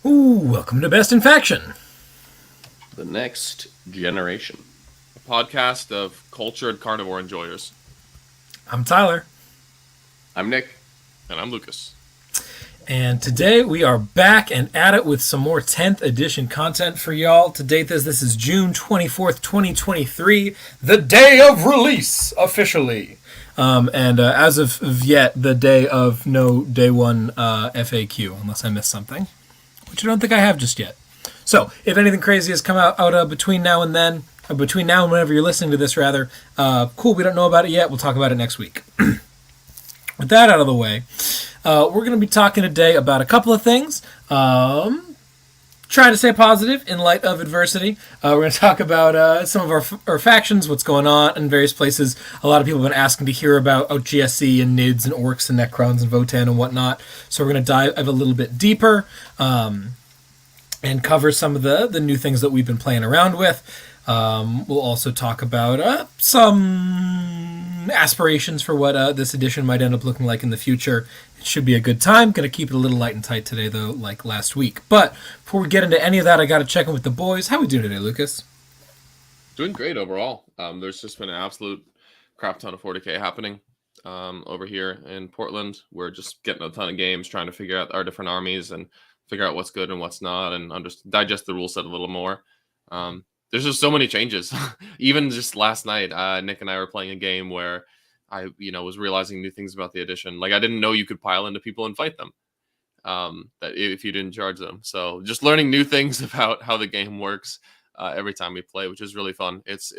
Welcome to Best in Faction, the next generation, a podcast of cultured carnivore enjoyers. I'm Tyler. I'm Nick. And I'm Lucas. And today we are back and at it with some more 10th edition content for y'all. To date this is June 24th, 2023, the day of release, officially. And as of yet, the day of no day one FAQ, unless I missed something, which I don't think I have just yet. So, if anything crazy has come out between now and then, or between now and whenever you're listening to this, rather, cool, we don't know about it yet. We'll talk about it next week. With that out of the way, we're going to be talking today about a couple of things. Try to stay positive in light of adversity. We're going to talk about some of our factions, what's going on in various places. A lot of people have been asking to hear about GSC and NIDS and Orcs and Necrons and Votann and whatnot. So we're going to dive a little bit deeper and cover some of the new things that we've been playing around with. We'll also talk about some aspirations for what this edition might end up looking like in the future. It should be a good time. Going to keep it a little light and tight today, though, like last week. But before we get into any of that, I got to check in with the boys. How we doing today, Lucas? Doing great overall. There's just been an absolute crap ton of 40K happening over here in Portland. We're just getting a ton of games, trying to figure out our different armies and figure out what's good and what's not, and digest the rule set a little more. There's just so many changes. Even just last night, Nick and I were playing a game where I, was realizing new things about the edition. Like I didn't know you could pile into people and fight them, that if you didn't charge them. So just learning new things about how the game works every time we play, which is really fun. It's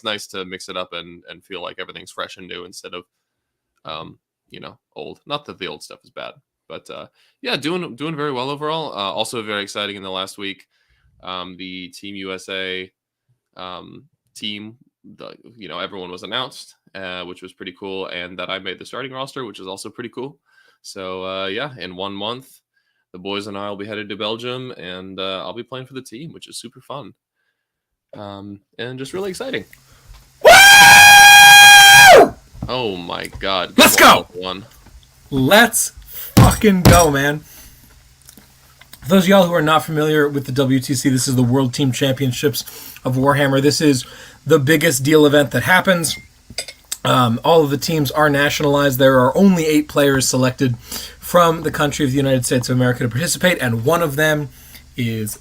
nice to mix it up and feel like everything's fresh and new instead of, old. Not that the old stuff is bad, but doing very well overall. Also very exciting in the last week. The Team USA team, everyone was announced, which was pretty cool, and that I made the starting roster, which is also pretty cool. So in 1 month, the boys and I will be headed to Belgium, and I'll be playing for the team, which is super fun, and just really exciting. Woo! Oh my God! Let's go! Let's fucking go, man. For those of y'all who are not familiar with the WTC, this is the World Team Championships of Warhammer. This is the biggest deal event that happens. All of the teams are nationalized. There are only 8 players selected from the country of the United States of America to participate, and one of them is...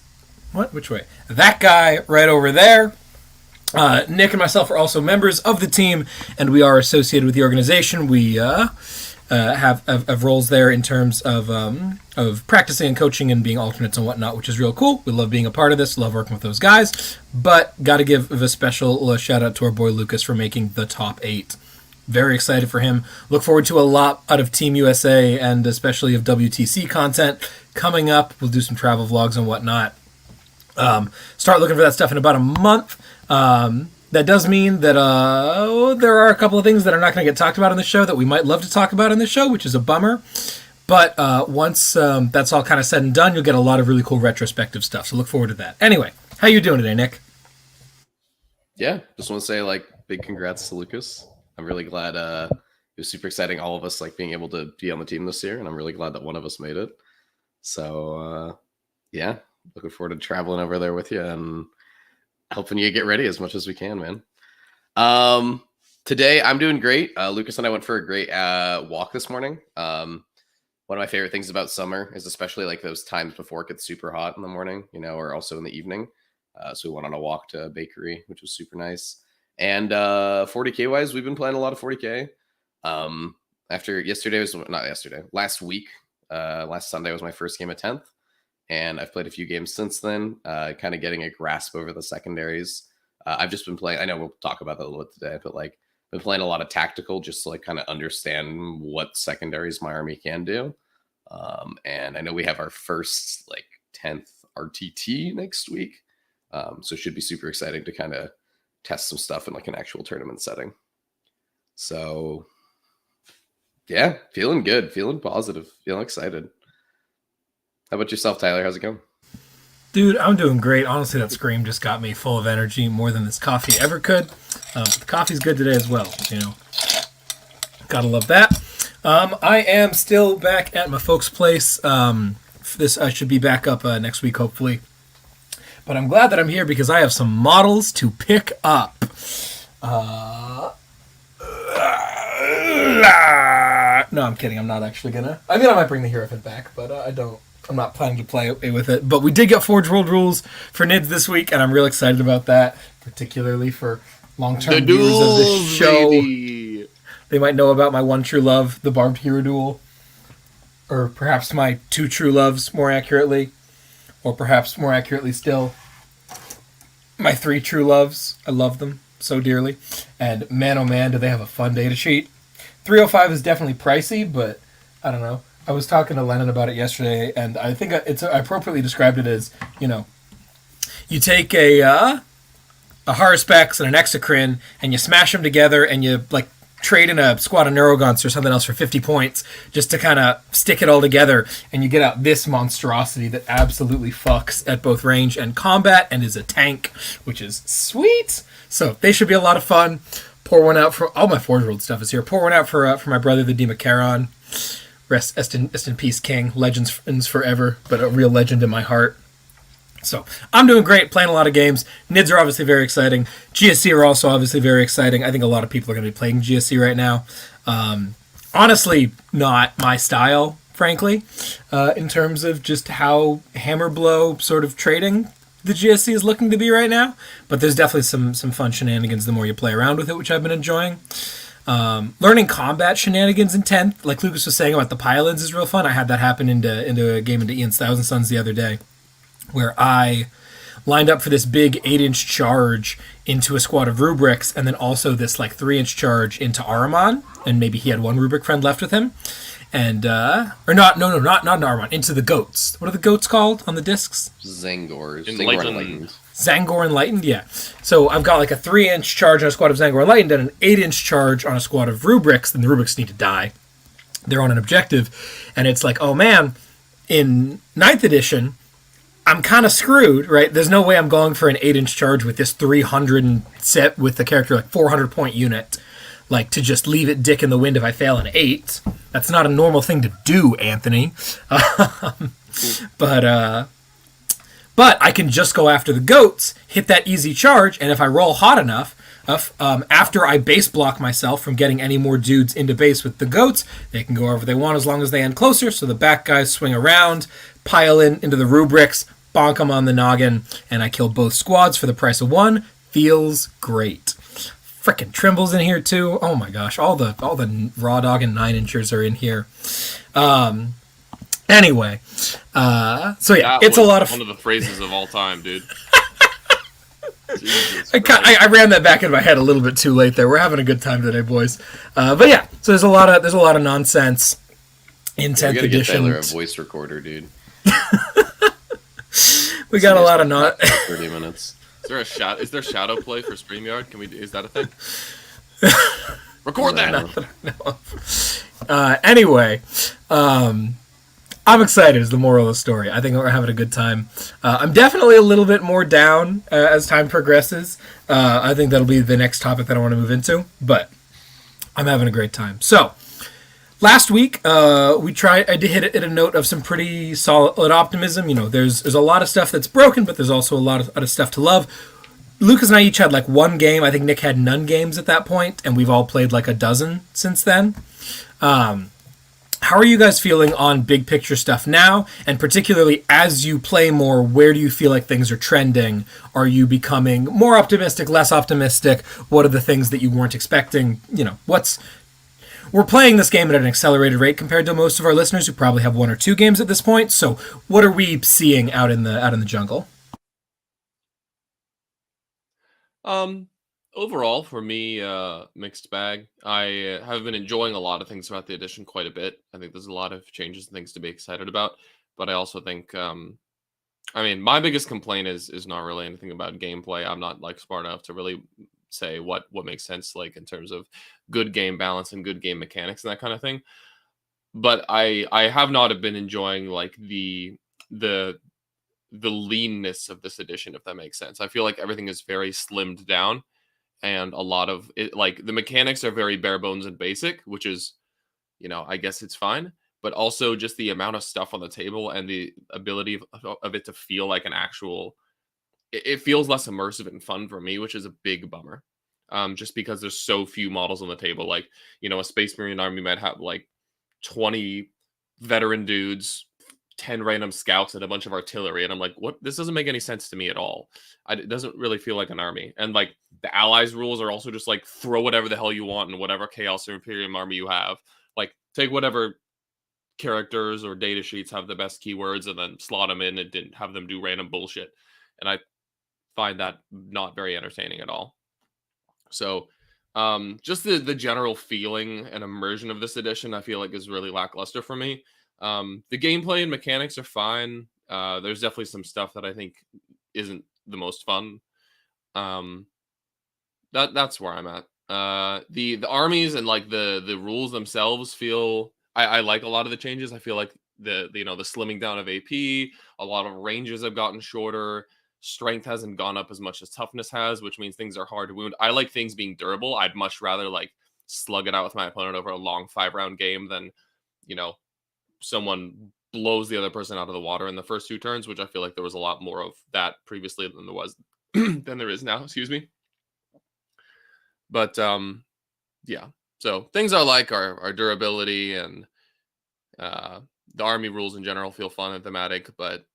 What? Which way? That guy right over there. Nick and myself are also members of the team, and we are associated with the organization. We... have roles there in terms of practicing and coaching and being alternates and whatnot, which is real cool. We love being a part of this, love working with those guys, but got to give a special shout out to our boy Lucas for making the top 8. Very excited for him. Look forward to a lot out of Team USA and especially of WTC content coming up. We'll do some travel vlogs and whatnot. Start looking for that stuff in about a month. That does mean that there are a couple of things that are not going to get talked about on the show that we might love to talk about on the show, which is a bummer. But once that's all kind of said and done, you'll get a lot of really cool retrospective stuff. So look forward to that. Anyway, how you doing today, Nick? Yeah, just want to say big congrats to Lucas. I'm really glad it was super exciting. All of us being able to be on the team this year, and I'm really glad that one of us made it. So looking forward to traveling over there with you and helping you get ready as much as we can, man. Today I'm doing great. Lucas and I went for a great walk this morning. One of my favorite things about summer is especially those times before it gets super hot in the morning, or also in the evening. So we went on a walk to a bakery, which was super nice. And 40K wise, we've been playing a lot of 40K. Last week, last Sunday was my first game of 10th. and I've played a few games since then, kind of getting a grasp over the secondaries. I've just been playing. I know we'll talk about that a little bit today, but like been playing a lot of tactical just to like kind of understand what secondaries my army can do. And I know we have our first like 10th RTT next week, so it should be super exciting to kind of test some stuff in like an actual tournament setting. So yeah, feeling good, feeling positive, feeling excited. How about yourself, Tyler? How's it going? Dude, I'm doing great. Honestly, that scream just got me full of energy more than this coffee ever could. The coffee's good today as well, you know. Gotta love that. I am still back at my folks' place. I should be back up next week, hopefully. But I'm glad that I'm here because I have some models to pick up. No, I'm kidding. I'm not actually gonna. I mean, I might bring the Hierophant back, but I'm not planning to play with it. But we did get Forge World rules for NIDS this week, and I'm real excited about that, particularly for long-term viewers of this show. Baby. They might know about my one true love, the Barbed Hero duel, or perhaps my two true loves, more accurately, or perhaps more accurately still, my three true loves. I love them so dearly, and man, oh man, do they have a fun data sheet. 305 is definitely pricey, but I don't know. I was talking to Lennon about it yesterday, and I think I appropriately described it as, you know, you take a Haruspex and an Exocrine, and you smash them together, and you like trade in a squad of Neurogonts or something else for 50 points, just to kind of stick it all together, and you get out this monstrosity that absolutely fucks at both range and combat, and is a tank, which is sweet. So they should be a lot of fun. Pour one out for all my Forge World stuff is here. Pour one out for my brother, the Demacaron. Rest in peace, King. Legends forever, but a real legend in my heart. So I'm doing great, playing a lot of games. NIDS are obviously very exciting. GSC are also obviously very exciting. I think a lot of people are going to be playing GSC right now. Honestly, not my style, frankly, in terms of just how hammer blow sort of trading the GSC is looking to be right now. But there's definitely some fun shenanigans the more you play around with it, which I've been enjoying. Learning combat shenanigans in 10th, like Lucas was saying about the pylons, is real fun. I had that happen into a game into Ian's Thousand Sons the other day, where I lined up for this big 8-inch charge into a squad of rubrics, and then also this like 3-inch charge into Ahriman, and maybe he had one rubric friend left with him, and not Ahriman, into the goats. What are the goats called on the discs? Zangor Enlightened. Zangor Enlightened, yeah. So I've got like a 3-inch charge on a squad of Zangor Enlightened and an 8-inch charge on a squad of rubrics, and the rubrics need to die. They're on an objective, and it's like, oh man, in 9th edition, I'm kind of screwed, right? There's no way I'm going for an 8-inch charge with this 300 and set with the character like 400 point unit, like to just leave it dick in the wind if I fail an 8. That's not a normal thing to do, Anthony. But I can just go after the goats, hit that easy charge, and if I roll hot enough, after I base block myself from getting any more dudes into base with the goats, they can go wherever they want as long as they end closer, so the back guys swing around, pile into the rubrics, bonk them on the noggin, and I kill both squads for the price of one. Feels great. Frickin' Trimble's in here too. Oh my gosh, all the raw dog and 9-inchers are in here. Anyway, so yeah, it's a lot of one of the phrases of all time, dude. I ran that back in my head a little bit too late there. We're having a good time today, boys. But yeah, so there's a lot of nonsense in 10th edition. Get Taylor a voice recorder, dude. We got a lot of 30 minutes. Is there shadow play for StreamYard? Is that a thing? Record that. Not that I know of. Anyway, I'm excited is the moral of the story. I think we're having a good time. I'm definitely a little bit more down as time progresses. I think that'll be the next topic that I want to move into, but I'm having a great time. So, last week, I did hit a note of some pretty solid optimism. You know, there's a lot of stuff that's broken, but there's also a lot of other stuff to love. Lucas and I each had like one game. I think Nick had none games at that point, and we've all played like a dozen since then. How are you guys feeling on big picture stuff now? And particularly as you play more, where do you feel like things are trending? Are you becoming more optimistic, less optimistic? What are the things that you weren't expecting? You know, we're playing this game at an accelerated rate compared to most of our listeners who probably have 1 or 2 games at this point. So, what are we seeing out in the jungle? Overall, for me, mixed bag. I have been enjoying a lot of things about the edition quite a bit. I think there's a lot of changes and things to be excited about. But I also think, I mean, my biggest complaint is not really anything about gameplay. I'm not like smart enough to really say what makes sense, like in terms of good game balance and good game mechanics and that kind of thing. But I have not been enjoying like the leanness of this edition, if that makes sense. I feel like everything is very slimmed down, and a lot of it, like the mechanics are very bare bones and basic, which is, I guess it's fine. But also just the amount of stuff on the table and the ability of it to feel like an actual, it feels less immersive and fun for me, which is a big bummer. Just because there's so few models on the table. Like, a Space Marine army might have like 20 veteran dudes, 10 random scouts, and a bunch of artillery. And I'm like, what? This doesn't make any sense to me at all. It doesn't really feel like an army. And like the allies rules are also just like throw whatever the hell you want in whatever Chaos or Imperium army you have. Like take whatever characters or data sheets have the best keywords and then slot them in and didn't have them do random bullshit. And I find that not very entertaining at all. So just the general feeling and immersion of this edition, I feel like is really lackluster for me. The gameplay and mechanics are fine. There's definitely some stuff that I think isn't the most fun. That's where I'm at. The armies and like the rules themselves feel, I like a lot of the changes. I feel like the slimming down of AP, a lot of ranges have gotten shorter. Strength hasn't gone up as much as toughness has, which means things are hard to wound. I like things being durable. I'd much rather like slug it out with my opponent over a long 5-round game than, someone blows the other person out of the water in the first 2 turns, which I feel like there was a lot more of that previously than there was than there is now, excuse me. But yeah. So things I like are durability and the army rules in general feel fun and thematic, but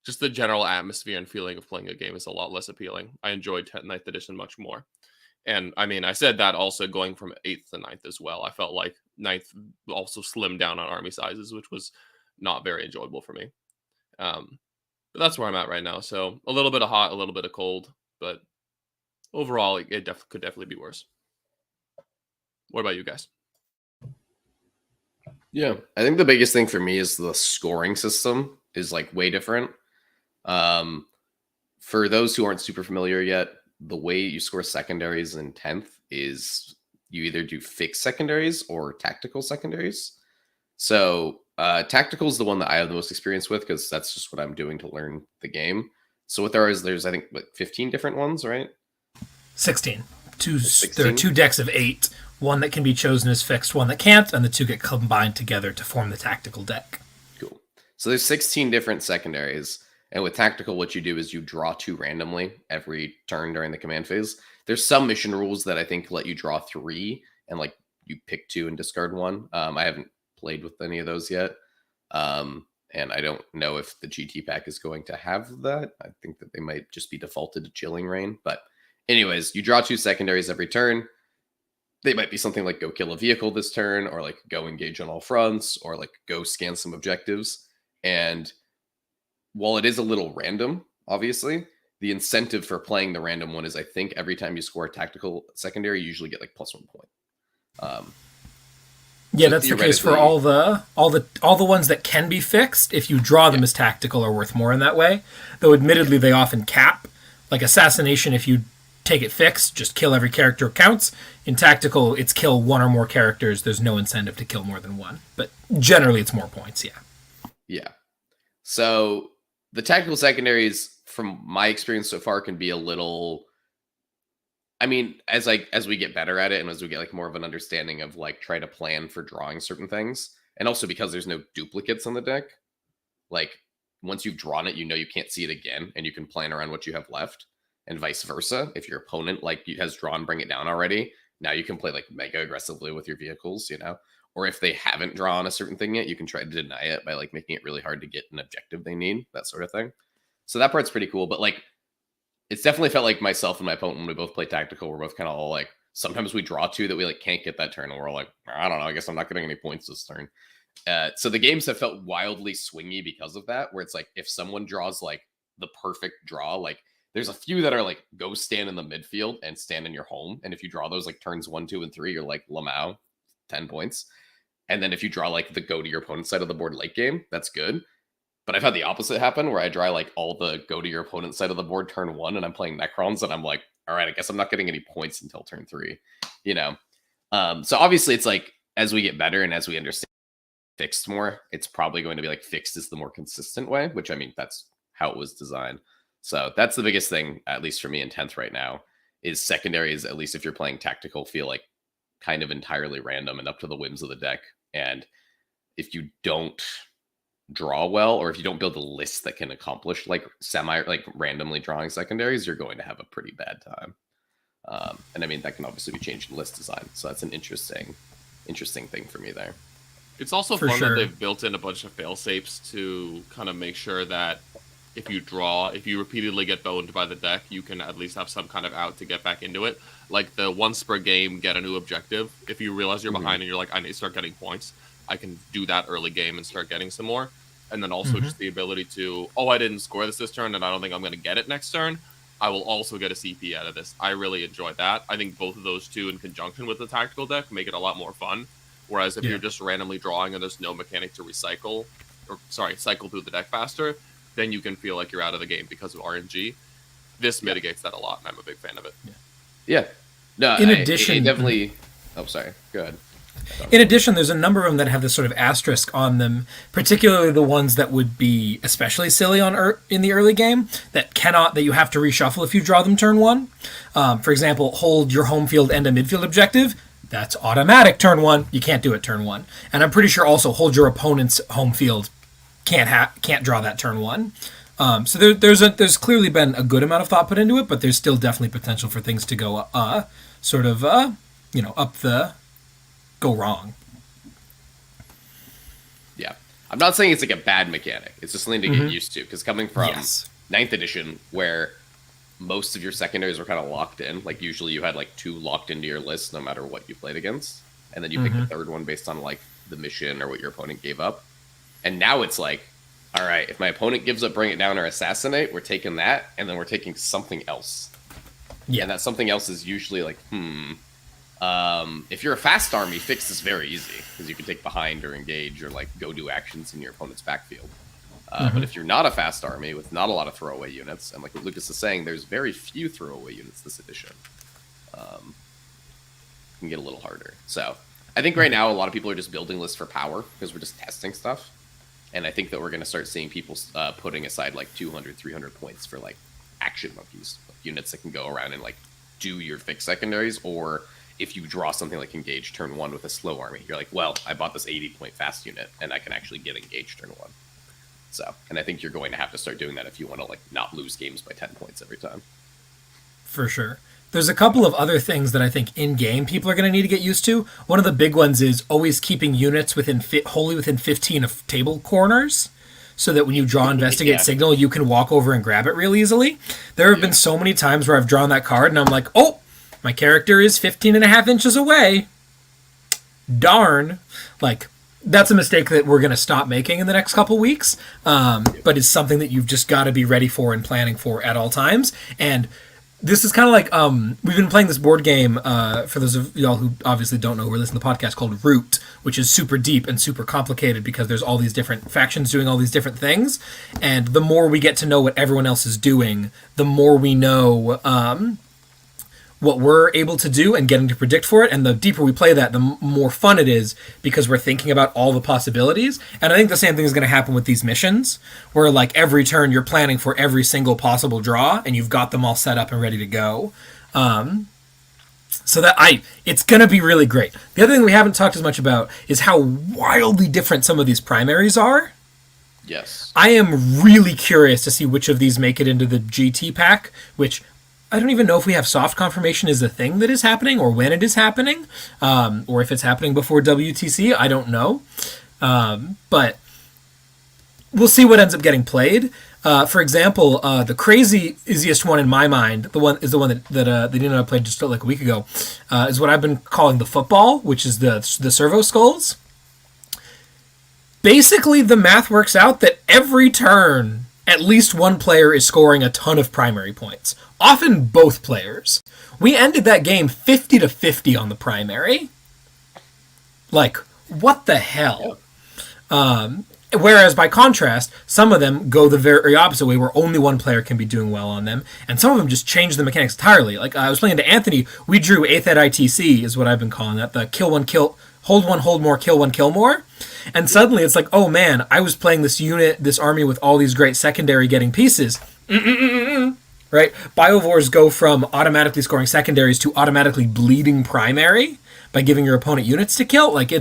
just the general atmosphere and feeling of playing a game is a lot less appealing. I enjoyed 9th edition much more. And I mean, I said that also going from 8th to 9th as well. I felt like 9th also slimmed down on army sizes, which was not very enjoyable for me. But that's where I'm at right now. So a little bit of hot, a little bit of cold, but overall, it could definitely be worse. What about you guys? Yeah, I think the biggest thing for me is the scoring system is like way different. For those who aren't super familiar yet, the way you score secondaries in 10th is you either do fixed secondaries or tactical secondaries. So tactical is the one that I have the most experience with because that's just what I'm doing to learn the game. So what there's I think like 15 different ones, right? 16. 16? There are 2 decks of 8. One that can be chosen as fixed, one that can't, and the 2 get combined together to form the tactical deck. Cool. So there's 16 different secondaries. And with tactical, what you do is you draw 2 randomly every turn during the command phase. There's some mission rules that I think let you draw 3 and like you pick 2 and discard 1. I haven't played with any of those yet. And I don't know if the GT pack is going to have that. I think that they might just be defaulted to Chilling Rain. But anyways, you draw 2 secondaries every turn. They might be something like go kill a vehicle this turn, or like go engage on all fronts, or like go scan some objectives. And while it is a little random, obviously, the incentive for playing the random one is I think every time you score a tactical secondary, you usually get like +1 point. Yeah, so that's the case for all the ones that can be fixed. If you draw them as tactical, are worth more in that way. Though admittedly, they often cap. Like assassination, if you take it fixed, just kill every character counts. In tactical, it's kill 1 or more characters. There's no incentive to kill more than 1. But generally, it's more points, yeah. Yeah. So the tactical secondaries, from my experience so far, can be a little... I mean, as we get better at it and as we get like more of an understanding of like try to plan for drawing certain things, and also because there's no duplicates on the deck, like once you've drawn it, you can't see it again and you can plan around what you have left. And vice versa. If your opponent has drawn Bring It Down already, now you can play like mega aggressively with your vehicles, or if they haven't drawn a certain thing yet, you can try to deny it by like making it really hard to get an objective they need, that sort of thing. So that part's pretty cool. But like, it's definitely felt like myself and my opponent, when we both play tactical, we're both kind of all like sometimes we draw 2 that we like can't get that turn, and we're like, I don't know, I guess I'm not getting any points this turn. So the games have felt wildly swingy because of that, where it's like if someone draws like the perfect draw, like there's a few that are like go stand in the midfield and stand in your home, and if you draw those like turns 1, 2, and 3, you're like Lamau, 10 points. And then if you draw like the go to your opponent's side of the board late game, that's good. But I've had the opposite happen where I draw like all the go to your opponent's side of the board turn 1, and I'm playing Necrons, and I'm like, all right, I guess I'm not getting any points until turn 3, you know? So obviously it's like, as we get better and as we understand fixed more, it's probably going to be like fixed is the more consistent way, which I mean, that's how it was designed. So that's the biggest thing, at least for me in 10th right now, is secondaries, at least if you're playing tactical, feel like kind of entirely random and up to the whims of the deck. And if you don't draw well, or if you don't build a list that can accomplish like randomly drawing secondaries, you're going to have a pretty bad time. And I mean, that can obviously be changed in list design. So that's an interesting thing for me there. It's also For fun sure. that they've built in a bunch of fail-safes to kind of make sure that if you repeatedly get boned by the deck, you can at least have some kind of out to get back into it. Like the once per game, get a new objective. If you realize you're behind and you're like, I need to start getting points, I can do that early game and start getting some more. And then also just the ability to, I didn't score this turn and I don't think I'm going to get it next turn. I will also get a CP out of this. I really enjoy that. I think both of those two in conjunction with the tactical deck make it a lot more fun. Whereas if you're just randomly drawing and there's no mechanic to cycle through the deck faster, then you can feel like you're out of the game because of RNG. This mitigates that a lot, and I'm a big fan of it. Yeah. No, In addition, it definitely... Oh, sorry. Go ahead. In addition, there's a number of them that have this sort of asterisk on them, particularly the ones that would be especially silly in the early game that you have to reshuffle if you draw them turn 1. For example, hold your home field and a midfield objective. That's automatic turn 1. You can't do it turn 1. And I'm pretty sure also hold your opponent's home field. Can't draw that turn 1. So there's clearly been a good amount of thought put into it, but there's still definitely potential for things to go go wrong. Yeah. I'm not saying it's like a bad mechanic. It's just something to get used to, because coming from 9th edition, where most of your secondaries were kind of locked in, like usually you had like 2 locked into your list no matter what you played against, and then you pick the third one based on like the mission or what your opponent gave up. And now it's like, all right, if my opponent gives up Bring It Down or Assassinate, we're taking that, and then we're taking something else. Yeah. And that something else is usually like, if you're a fast army, fix is very easy, because you can take behind or engage or like go do actions in your opponent's backfield. But if you're not a fast army with not a lot of throwaway units, and like what Lucas is saying, there's very few throwaway units this edition, it can get a little harder. So I think right now a lot of people are just building lists for power because we're just testing stuff. And I think that we're going to start seeing people putting aside like 200, 300 points for like action monkeys, like units that can go around and like do your fixed secondaries. Or if you draw something like engage turn 1 with a slow army, you're like, well, I bought this 80-point fast unit and I can actually get engaged turn 1. So, and I think you're going to have to start doing that if you want to like not lose games by 10 points every time. For sure. There's a couple of other things that I think in-game people are going to need to get used to. One of the big ones is always keeping units wholly within 15 of table corners, so that when you draw Investigate Signal, you can walk over and grab it real easily. There have been so many times where I've drawn that card, and I'm like, oh, my character is 15 and a half inches away. Darn. Like, that's a mistake that we're going to stop making in the next couple weeks, but it's something that you've just got to be ready for and planning for at all times. And this is kind of like, we've been playing this board game, for those of y'all who obviously don't know who are listening to the podcast, called Root, which is super deep and super complicated because there's all these different factions doing all these different things. And the more we get to know what everyone else is doing, the more we know what we're able to do and getting to predict for it. And the deeper we play that, the more fun it is because we're thinking about all the possibilities. And I think the same thing is going to happen with these missions, where like every turn you're planning for every single possible draw and you've got them all set up and ready to go. So that it's going to be really great. The other thing we haven't talked as much about is how wildly different some of these primaries are. Yes. I am really curious to see which of these make it into the GT pack, which I don't even know if we have soft confirmation is a thing that is happening or when it is happening, or if it's happening before WTC. I don't know. But we'll see what ends up getting played. For example, the crazy easiest one in my mind, the one that Dina and I played just like a week ago, is what I've been calling the football, which is the servo skulls. Basically, the math works out that every turn, at least one player is scoring a ton of primary points. Often both players. We ended that game 50-50 on the primary. Like, what the hell? Whereas, by contrast, some of them go the very opposite way, where only one player can be doing well on them, and some of them just change the mechanics entirely. Like, I was playing to Anthony, we drew 8th at ITC, is what I've been calling that, the hold one, hold more, kill one, kill more. And suddenly it's like, oh man, I was playing this army with all these great secondary getting pieces. Right? Biovores go from automatically scoring secondaries to automatically bleeding primary by giving your opponent units to kill. Like,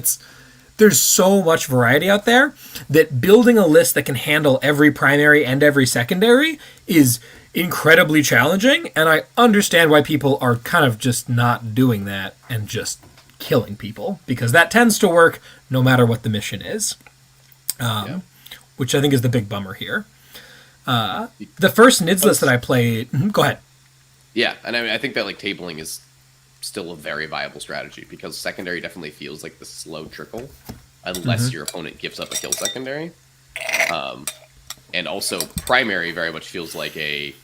there's so much variety out there that building a list that can handle every primary and every secondary is incredibly challenging, and I understand why people are kind of just not doing that and just killing people, because that tends to work no matter what the mission is, which I think is the big bummer here. The first NIDS list that I played... Go ahead. Yeah, and I mean, I think that like tabling is still a very viable strategy, because secondary definitely feels like the slow trickle, unless your opponent gives up a kill secondary. And also primary very much feels like you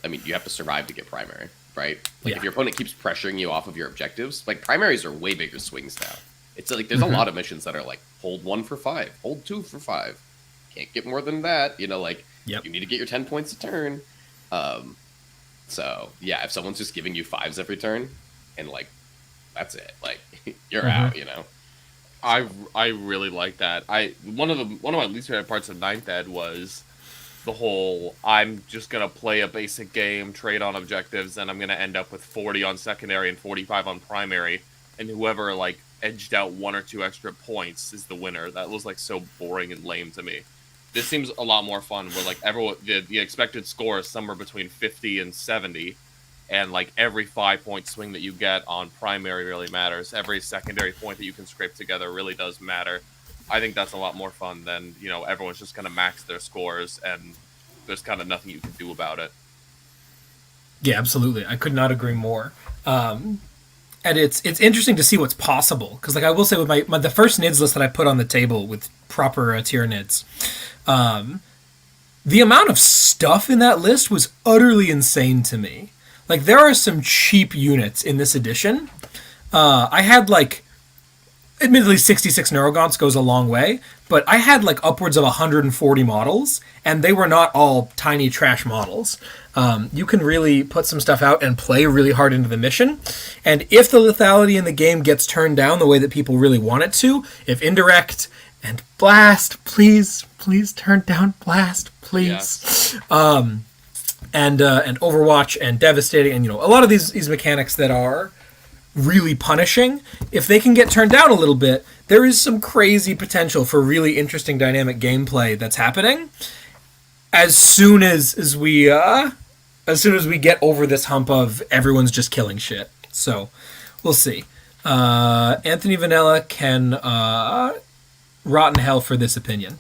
have to survive to get primary, right? Like if your opponent keeps pressuring you off of your objectives, like primaries are way bigger swings now. It's like there's a lot of missions that are like hold 1 for 5, hold 2 for 5. Can't get more than that, you need to get your 10 points a turn. So yeah, if someone's just giving you 5s every turn, and like that's it, like you're out, I really like that. One of my least favorite parts of 9th Ed was the whole I'm just gonna play a basic game, trade on objectives, and I'm gonna end up with 40 on secondary and 45 on primary, and whoever like edged out 1 or 2 extra points is the winner. That was like so boring and lame to me. This seems a lot more fun, where like everyone the expected score is somewhere between 50 and 70, and like every 5-point swing that you get on primary really matters. Every secondary point that you can scrape together really does matter. I think that's a lot more fun than, everyone's just going to max their scores and there's kind of nothing you can do about it. Yeah, absolutely. I could not agree more. And it's interesting to see what's possible, because like I will say with the first NIDS list that I put on the table with proper tier NIDS, the amount of stuff in that list was utterly insane to me. Like, there are some cheap units in this edition. I had admittedly 66 Neurogaunts goes a long way, but I had upwards of 140 models, and they were not all tiny trash models. You can really put some stuff out and play really hard into the mission, and if the lethality in the game gets turned down the way that people really want it to, if indirect and blast, please turn down blast, please. Yes. And Overwatch and devastating, and a lot of these mechanics that are really punishing, if they can get turned down a little bit, there is some crazy potential for really interesting dynamic gameplay that's happening as soon as we get over this hump of everyone's just killing shit. So we'll see. Anthony Vanilla can rot in hell for this opinion.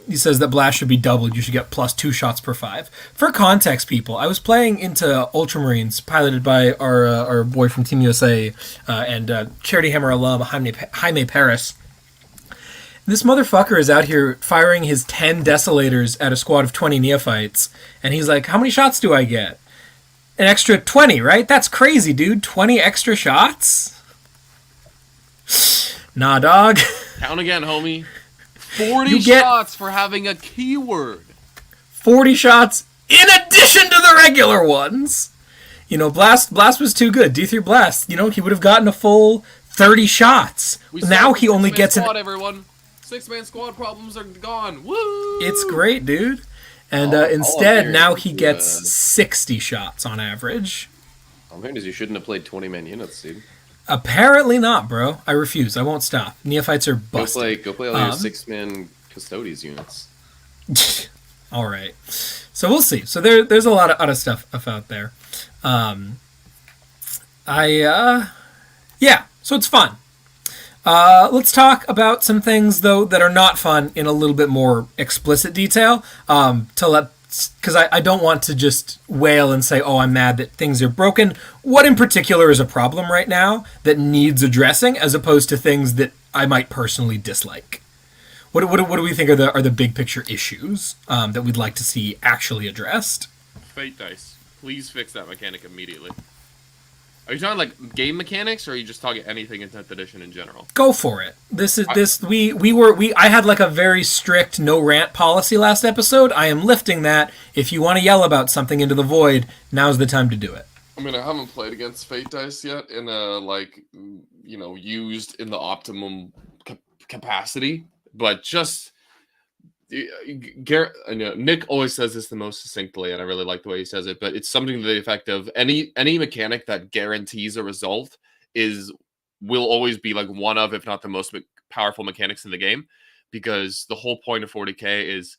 He says that blast should be doubled. You should get plus 2 shots per 5. For context, people, I was playing into Ultramarines, piloted by our boy from Team USA and Charity Hammer alum Jaime Paris. This motherfucker is out here firing his 10 Desolators at a squad of 20 Neophytes, and he's like, how many shots do I get? An extra 20, right? That's crazy, dude. 20 extra shots? Nah, dog. Count again, homie. 40 shots for having a keyword. 40 shots in addition to the regular ones. Blast was too good. D3 Blast, he would have gotten a full 30 shots. Now he only gets squad, everyone. 6-man squad problems are gone. Woo! It's great, dude. And instead, now he gets 60 shots on average. All I'm hearing is you shouldn't have played 20-man units, dude. Apparently not, bro. I refuse. I won't stop. Neophytes are busted. Go play all your 6-man Custodes units. All right. So we'll see. So there's a lot of other stuff out there. So it's fun. Let's talk about some things, though, that are not fun in a little bit more explicit detail. Because I don't want to just wail and say, oh, I'm mad that things are broken. What in particular is a problem right now that needs addressing, as opposed to things that I might personally dislike? What do we think are the big picture issues that we'd like to see actually addressed? Fate dice. Please fix that mechanic immediately. Are you talking like game mechanics, or are you just talking anything in 10th edition in general? Go for it. I had like a very strict no rant policy last episode. I am lifting that. If you want to yell about something into the void, now's the time to do it. I mean, I haven't played against Fate dice yet in a used in the optimum capacity, but just Nick always says this the most succinctly, and I really like the way he says it, but it's something to the effect of any mechanic that guarantees a result will always be like one of, if not the most powerful mechanics in the game, because the whole point of 40k is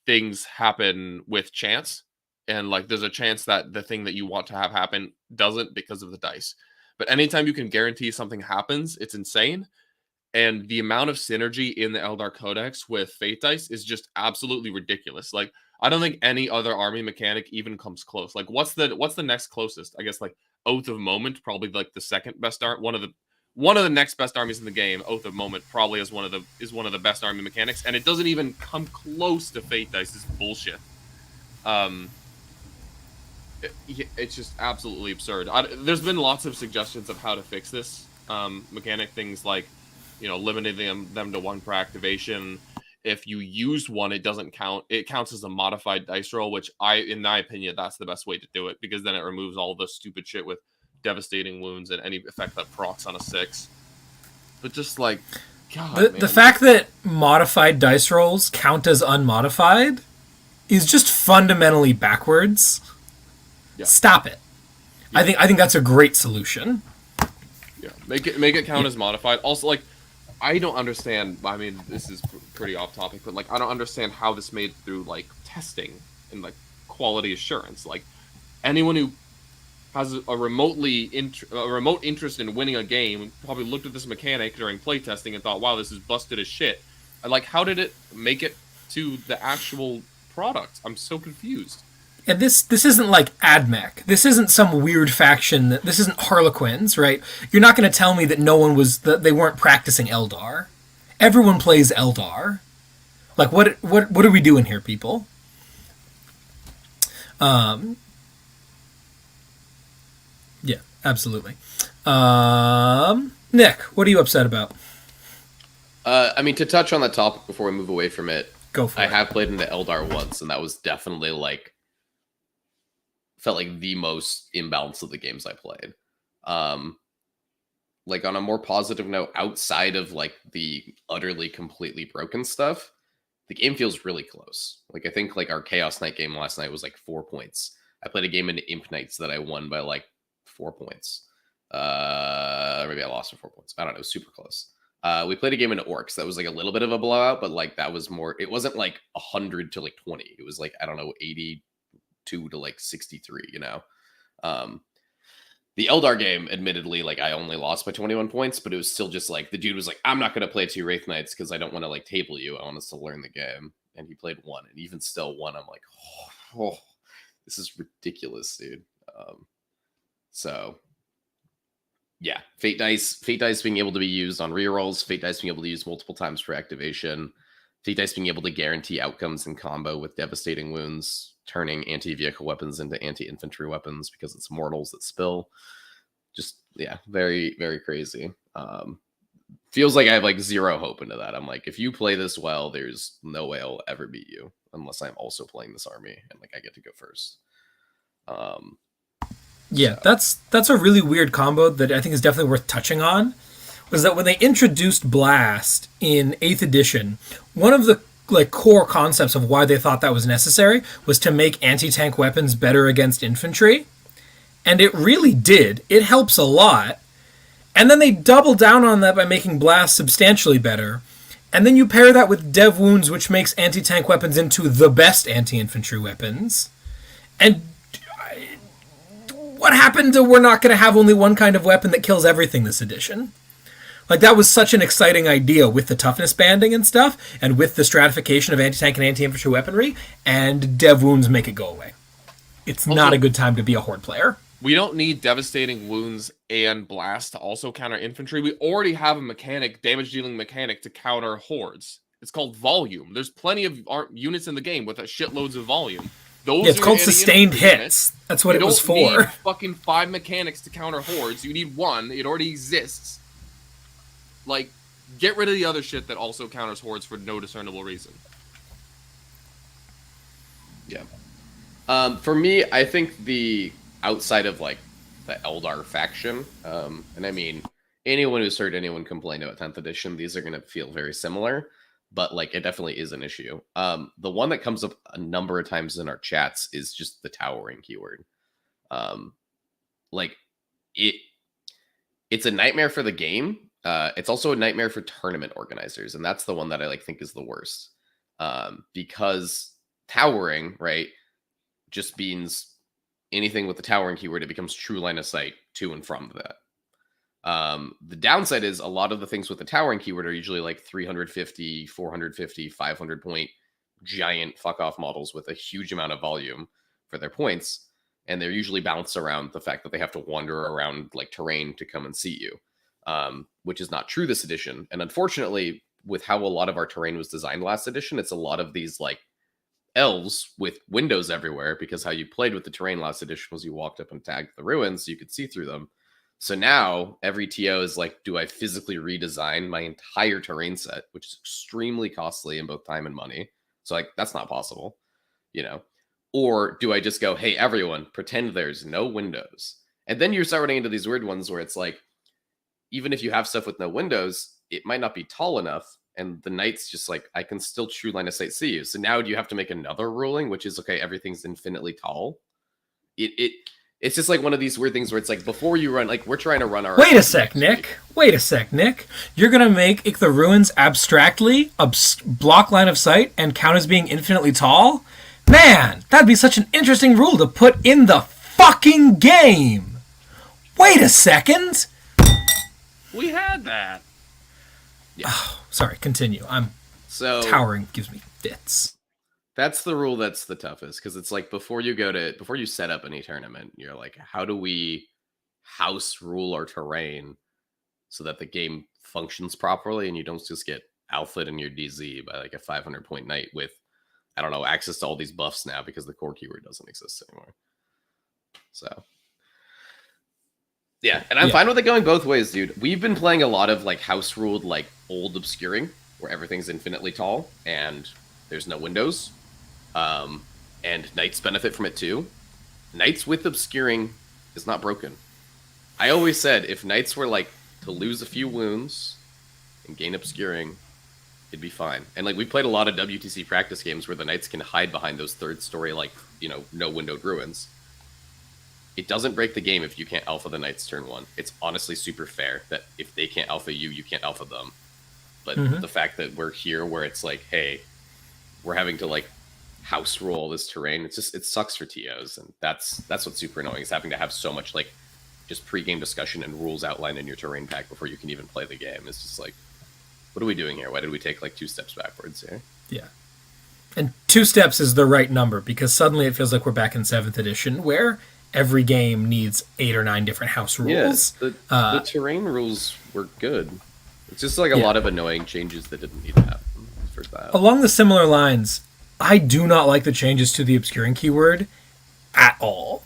things happen with chance, and like there's a chance that the thing that you want to have happen doesn't because of the dice. But anytime you can guarantee something happens, it's insane. And the amount of synergy in the Eldar Codex with Fate Dice is just absolutely ridiculous. Like, I don't think any other army mechanic even comes close. Like, what's the next closest? I guess like Oath of Moment, probably like the second best one of the next best armies in the game. Oath of Moment probably is one of the best army mechanics, and it doesn't even come close to Fate Dice. It's bullshit. It's just absolutely absurd. There's been lots of suggestions of how to fix this mechanic, things like, limiting them to one per activation. If you use one, it doesn't count. It counts as a modified dice roll, which in my opinion, that's the best way to do it, because then it removes all the stupid shit with devastating wounds and any effect that procs on a 6. But just like, God, the fact that modified dice rolls count as unmodified is just fundamentally backwards. Yeah. Stop it. Yeah. I think that's a great solution. Yeah, make it count as modified. Also, like, I don't understand. I mean, this is pretty off topic, but like, I don't understand how this made through like testing and like quality assurance. Like, anyone who has a remote interest in winning a game probably looked at this mechanic during playtesting and thought, "Wow, this is busted as shit." And like, how did it make it to the actual product? I'm so confused. And this isn't like AdMech. This isn't some weird faction. This isn't Harlequins, right? You're not going to tell me that they weren't practicing Eldar. Everyone plays Eldar. Like, what are we doing here, people? Yeah, absolutely. Nick, what are you upset about? I mean, to touch on that topic before we move away from it, go for it. I have played into Eldar once, and that was definitely like, felt like the most imbalanced of the games I played. Like, on a more positive note, outside of like the utterly completely broken stuff, the game feels really close. Like, I think like our Chaos Knight game last night was like 4 points. I played a game into Imp Knights that I won by like 4 points. Maybe I lost for 4 points. I don't know. It was super close. We played a game into Orcs that was like a little bit of a blowout, but like that was more, it wasn't like 100 to like 20. It was like, I don't know, 82 to like 63, the Eldar game, admittedly, like I only lost by 21 points, but it was still just like, the dude was like, I'm not going to play 2 Wraith Knights because I don't want to like table you. I want us to learn the game. And he played 1, and even still 1, I'm like, oh, this is ridiculous, dude. So yeah, Fate dice being able to be used on rerolls, Fate dice being able to use multiple times for activation, Fate dice being able to guarantee outcomes in combo with devastating wounds, turning anti-vehicle weapons into anti-infantry weapons because it's mortals that spill. Just, yeah, very, very crazy. Feels like I have like zero hope into that. I'm like, if you play this well, there's no way I'll ever beat you unless I'm also playing this army and like I get to go first. Yeah, so. That's a really weird combo that I think is definitely worth touching on. Was that when they introduced Blast in 8th edition, one of the like core concepts of why they thought that was necessary was to make anti-tank weapons better against infantry. And it really did. It helps a lot. And then they double down on that by making Blast substantially better. And then you pair that with Dev Wounds, which makes anti-tank weapons into the best anti-infantry weapons. And what happened to we're not going to have only one kind of weapon that kills everything this edition? Like, that was such an exciting idea with the toughness banding and stuff, and with the stratification of anti-tank and anti-infantry weaponry, and dev wounds make it go away. It's Also, not a good time to be a horde player. We don't need devastating wounds and blast to also counter infantry. We already have a mechanic, damage-dealing mechanic, to counter hordes. It's called volume. There's plenty of units in the game with shitloads of volume. Those Yeah, it's are called your sustained anti-infantry hits. units. That's what You it was don't need for. fucking 5 mechanics to counter hordes. You need 1. It already exists. Like, get rid of the other shit that also counters hordes for no discernible reason. Yeah. For me, I think the outside of like the Eldar faction, and I mean anyone who's heard anyone complain about 10th edition, these are going to feel very similar, but like it definitely is an issue. The one that comes up a number of times in our chats is just the towering keyword. Like it's a nightmare for the game. It's also a nightmare for tournament organizers, and that's the one that I like think is the worst. Because towering, right, just means anything with the towering keyword, it becomes true line of sight to and from that. The downside is a lot of the things with the towering keyword are usually like 350, 450, 500 point giant fuck off models with a huge amount of volume for their points. And they're usually balanced around the fact that they have to wander around like terrain to come and see you, which is not true this edition. And unfortunately, with how a lot of our terrain was designed last edition, it's a lot of these like elves with windows everywhere, because how you played with the terrain last edition was you walked up and tagged the ruins so you could see through them. So now every TO is like, do I physically redesign my entire terrain set, which is extremely costly in both time and money? So like, that's not possible, you know? Or do I just go, hey, everyone, pretend there's no windows? And then you're start running into these weird ones where it's like, even if you have stuff with no windows, it might not be tall enough. And the knight's just like, I can still true line of sight see you. So now do you have to make another ruling, which is, okay, everything's infinitely tall? It's just like one of these weird things where it's like, before you run, like we're trying to run our... Wait a sec, Nick. You're going to make the ruins abstractly block line of sight and count as being infinitely tall? Man, that'd be such an interesting rule to put in the fucking game. Wait a second. We had that. Yeah. Oh, sorry, continue. Towering gives me fits. That's the rule that's the toughest, because it's like before you set up any tournament, you're like, how do we house rule our terrain so that the game functions properly and you don't just get alphaed in your DZ by like a 500 point knight with, I don't know, access to all these buffs now because the core keyword doesn't exist anymore. So yeah, and I'm fine with it going both ways, dude. We've been playing a lot of like house ruled like old obscuring where everything's infinitely tall and there's no windows. And knights benefit from it too. Knights with obscuring is not broken. I always said if knights were like to lose a few wounds and gain obscuring, it'd be fine. And like we played a lot of WTC practice games where the knights can hide behind those third story, like, you know, no windowed ruins. It doesn't break the game if you can't alpha the knights turn one. It's honestly super fair that if they can't alpha you, you can't alpha them. But the fact that we're here where it's like, hey, we're having to like house rule all this terrain, it sucks for TOs, and that's what's super annoying, is having to have so much like just pre-game discussion and rules outlined in your terrain pack before you can even play the game. It's just like, what are we doing here? Why did we take like 2 steps backwards here? Yeah. And 2 steps is the right number, because suddenly it feels like we're back in 7th edition where every game needs 8 or 9 different house rules. Yeah, the terrain rules were good. It's just like a lot of annoying changes that didn't need to happen for that. Along the similar lines, I do not like the changes to the obscuring keyword at all.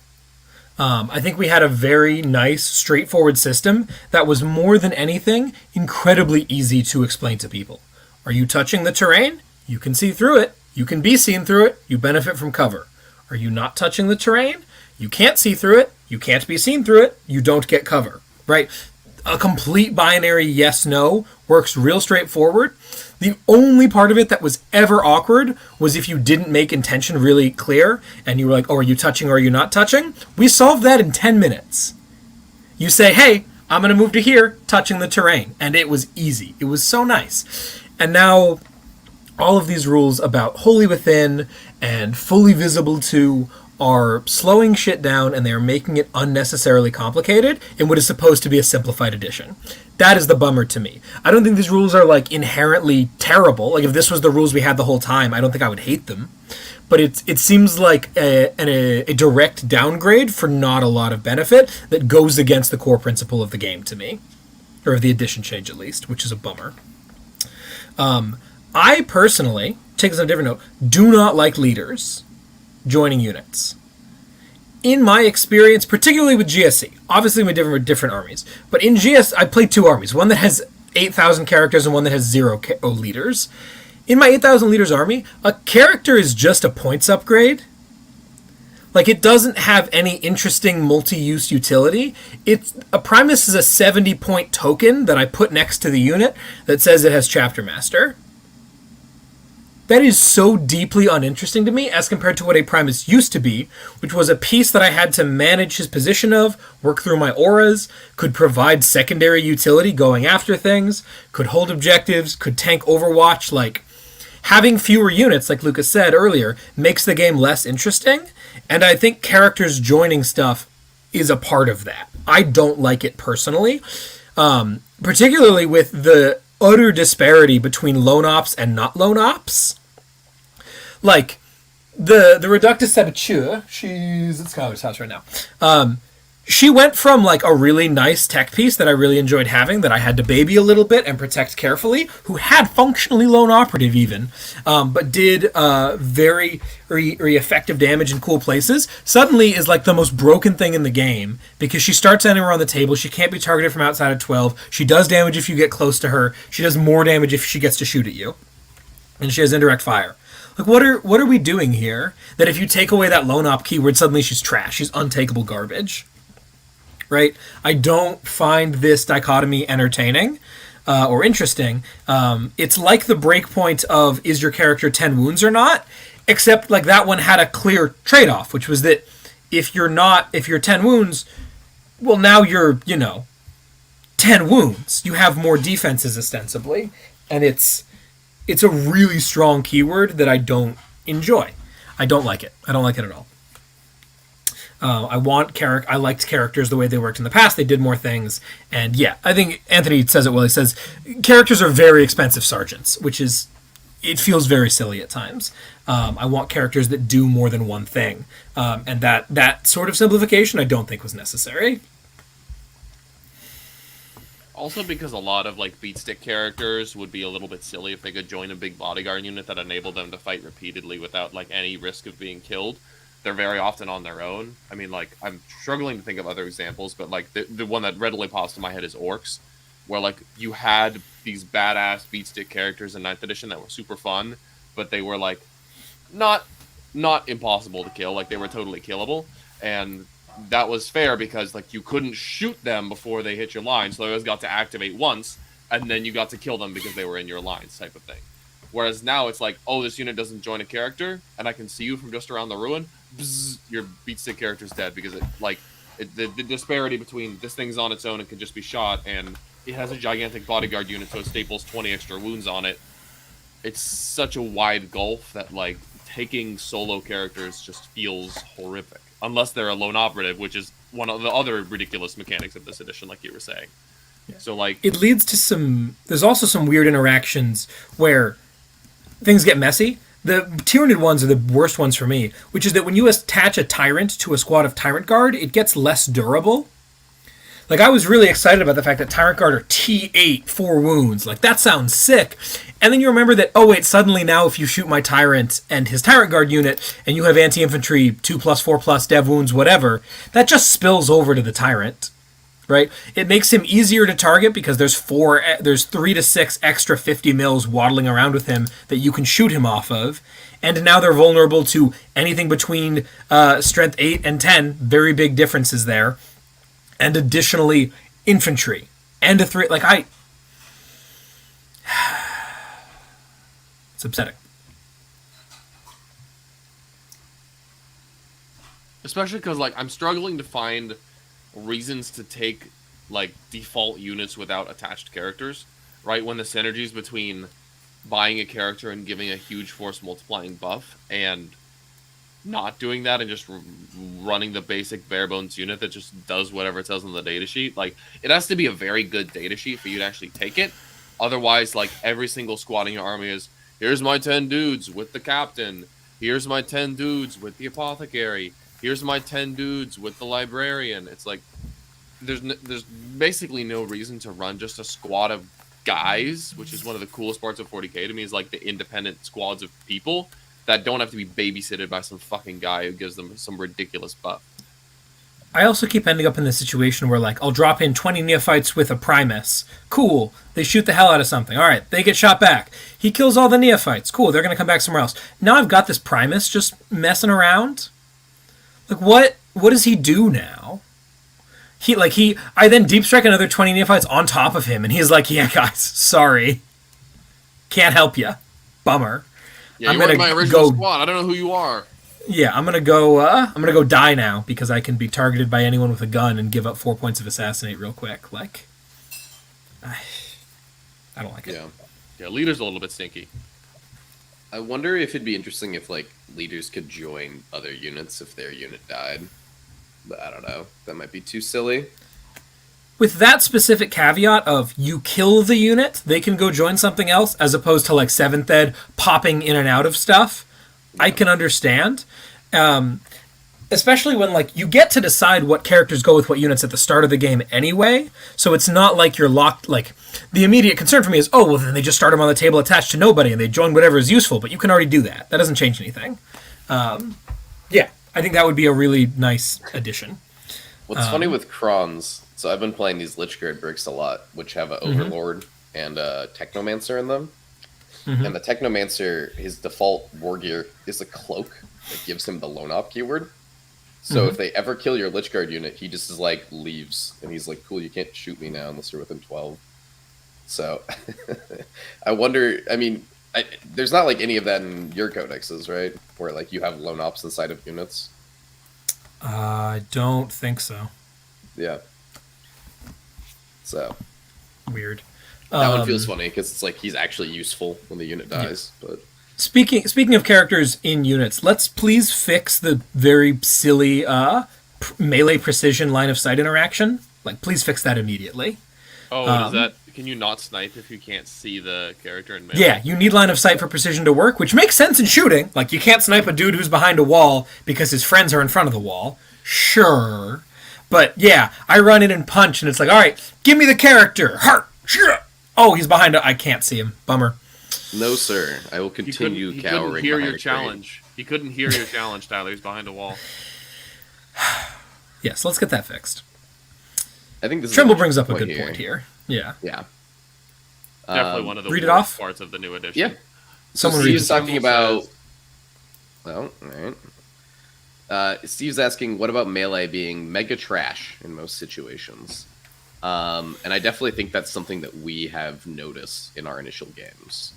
I think we had a very nice, straightforward system that was more than anything incredibly easy to explain to people. Are you touching the terrain? You can see through it. You can be seen through it. You benefit from cover. Are you not touching the terrain? You can't see through it. You can't be seen through it. You don't get cover, right? A complete binary yes-no works real straightforward. The only part of it that was ever awkward was if you didn't make intention really clear and you were like, oh, are you touching or are you not touching? We solved that in 10 minutes. You say, hey, I'm going to move to here, touching the terrain. And it was easy. It was so nice. And now all of these rules about wholly within and fully visible to are slowing shit down and they are making it unnecessarily complicated in what is supposed to be a simplified edition. That is the bummer to me. I don't think these rules are like inherently terrible. Like if this was the rules we had the whole time, I don't think I would hate them. But it seems like a direct downgrade for not a lot of benefit that goes against the core principle of the game to me. Or of the edition change at least, which is a bummer. I personally, take this on a different note, do not like leaders joining units. In my experience, particularly with GSC, obviously with different armies, but in GS, I played 2 armies, one that has 8,000 characters and one that has 0 leaders. In my 8,000 leaders army, a character is just a points upgrade. Like, it doesn't have any interesting multi-use utility. A Primus is a 70-point token that I put next to the unit that says it has Chapter Master. That is so deeply uninteresting to me as compared to what a Primus used to be, which was a piece that I had to manage his position of, work through my auras, could provide secondary utility going after things, could hold objectives, could tank Overwatch. Like, having fewer units, like Lucas said earlier, makes the game less interesting, and I think characters joining stuff is a part of that. I don't like it personally, particularly with the utter disparity between lone ops and not lone ops. Like, the Reductus Saboteur, she's at Skylar's house right now. She went from, like, a really nice tech piece that I really enjoyed having, that I had to baby a little bit and protect carefully, who had functionally lone operative even, but did very effective damage in cool places, suddenly is, like, the most broken thing in the game, because she starts anywhere on the table, she can't be targeted from outside of 12, she does damage if you get close to her, she does more damage if she gets to shoot at you, and she has indirect fire. Like, what are we doing here? That if you take away that lone op keyword, suddenly she's trash, she's untakeable garbage. Right? I don't find this dichotomy entertaining or interesting. It's like the breakpoint of is your character 10 wounds or not, except like that one had a clear trade-off, which was that if you're 10 wounds, well, now you're, 10 wounds. You have more defenses ostensibly, and it's a really strong keyword that I don't enjoy. I don't like it. I don't like it at all. I liked characters the way they worked in the past. They did more things. And yeah, I think Anthony says it well. He says, characters are very expensive sergeants, which is, it feels very silly at times. I want characters that do more than one thing. And that sort of simplification I don't think was necessary. Also because a lot of, like, beatstick characters would be a little bit silly if they could join a big bodyguard unit that enabled them to fight repeatedly without, like, any risk of being killed. They're very often on their own. I mean, like, I'm struggling to think of other examples, but, like, the one that readily pops to my head is Orcs, where, like, you had these badass beatstick characters in 9th edition that were super fun, but they were, like, not impossible to kill. Like, they were totally killable, and that was fair because, like, you couldn't shoot them before they hit your line, so they always got to activate once, and then you got to kill them because they were in your lines type of thing. Whereas now it's like, oh, this unit doesn't join a character, and I can see you from just around the ruin. Bzz, your beatstick character's dead because the disparity between this thing's on its own and can just be shot, and it has a gigantic bodyguard unit, so it staples 20 extra wounds on it. It's such a wide gulf that, like, taking solo characters just feels horrific. Unless they're a lone operative, which is one of the other ridiculous mechanics of this edition, like you were saying. Yeah. So, like, it leads to there's also some weird interactions where things get messy. The Tyranid ones are the worst ones for me, which is that when you attach a Tyrant to a squad of Tyrant Guard, it gets less durable. Like, I was really excited about the fact that Tyrant Guard are T8, 4 wounds. Like, that sounds sick. And then you remember that, oh wait, suddenly now if you shoot my Tyrant and his Tyrant Guard unit, and you have anti-infantry 2+, 4+, dev wounds, whatever, that just spills over to the Tyrant. Right? It makes him easier to target because there's 3 to 6 extra 50 mils waddling around with him that you can shoot him off of. And now they're vulnerable to anything between strength 8 and 10. Very big differences there. And additionally, infantry. And a 3... Like, it's upsetting. Especially because, like, I'm struggling to find reasons to take, like, default units without attached characters, right? When the synergies between buying a character and giving a huge force multiplying buff and not doing that and just running the basic bare bones unit that just does whatever it says on the data sheet. Like, it has to be a very good data sheet for you to actually take it. Otherwise, like, every single squad in your army is, here's my 10 dudes with the captain. Here's my 10 dudes with the apothecary. Here's my 10 dudes with the librarian. It's like, there's basically no reason to run just a squad of guys, which is one of the coolest parts of 40k to me, is like the independent squads of people that don't have to be babysitted by some fucking guy who gives them some ridiculous buff. I also keep ending up in this situation where, like, I'll drop in 20 neophytes with a Primus. Cool. They shoot the hell out of something. All right, they get shot back. He kills all the neophytes. Cool, they're going to come back somewhere else. Now I've got this Primus just messing around. Like, what does he do now? I then deep strike another 20 neophytes on top of him, and he's like, yeah, guys, sorry. Can't help you. Bummer. Yeah, you weren't my original squad. I don't know who you are. Yeah, I'm gonna go die now because I can be targeted by anyone with a gun and give up 4 points of assassinate real quick. Like, I don't like it. Yeah, leader's a little bit stinky. I wonder if it'd be interesting if like leaders could join other units if their unit died. But I don't know. That might be too silly. With that specific caveat of you kill the unit, they can go join something else, as opposed to like 7th Ed popping in and out of stuff, I can understand. Especially when like you get to decide what characters go with what units at the start of the game anyway, so it's not like you're locked. Like, the immediate concern for me is, oh, well, then they just start them on the table attached to nobody and they join whatever is useful, but you can already do that. That doesn't change anything. Yeah, I think that would be a really nice addition. What's funny with Krons, so I've been playing these Lichguard bricks a lot, which have an Overlord and a Technomancer in them. And the Technomancer, his default war gear is a cloak that gives him the Lone Op keyword. So if they ever kill your Lichguard unit, he just is like, leaves. And he's like, cool, you can't shoot me now unless you're within 12. So I wonder, I mean, there's not like any of that in your codexes, right? Where like you have Lone Ops inside of units? I don't think so. Yeah. So weird. That one feels funny because it's like he's actually useful when the unit dies. Yeah. But speaking of characters in units, let's please fix the very silly melee precision line of sight interaction. Like, please fix that immediately. Oh, does that? Can you not snipe if you can't see the character in melee? Yeah, you need line of sight for precision to work, which makes sense in shooting. Like, you can't snipe a dude who's behind a wall because his friends are in front of the wall. Sure. But, yeah, I run in and punch, and it's like, all right, give me the character. Heart. Sure. Oh, he's behind I can't see him. Bummer. No, sir. I will continue cowering. He couldn't hear your challenge. He couldn't hear your challenge, Tyler. He's behind a wall. Yes, let's get that fixed. I think this Trimble brings up a good point here. Yeah. Yeah. Definitely one of the read it off? parts of the new edition. Yeah. Someone Steve's talking about... Well, all right. Steve's asking, what about melee being mega trash in most situations? And I definitely think that's something that we have noticed in our initial games.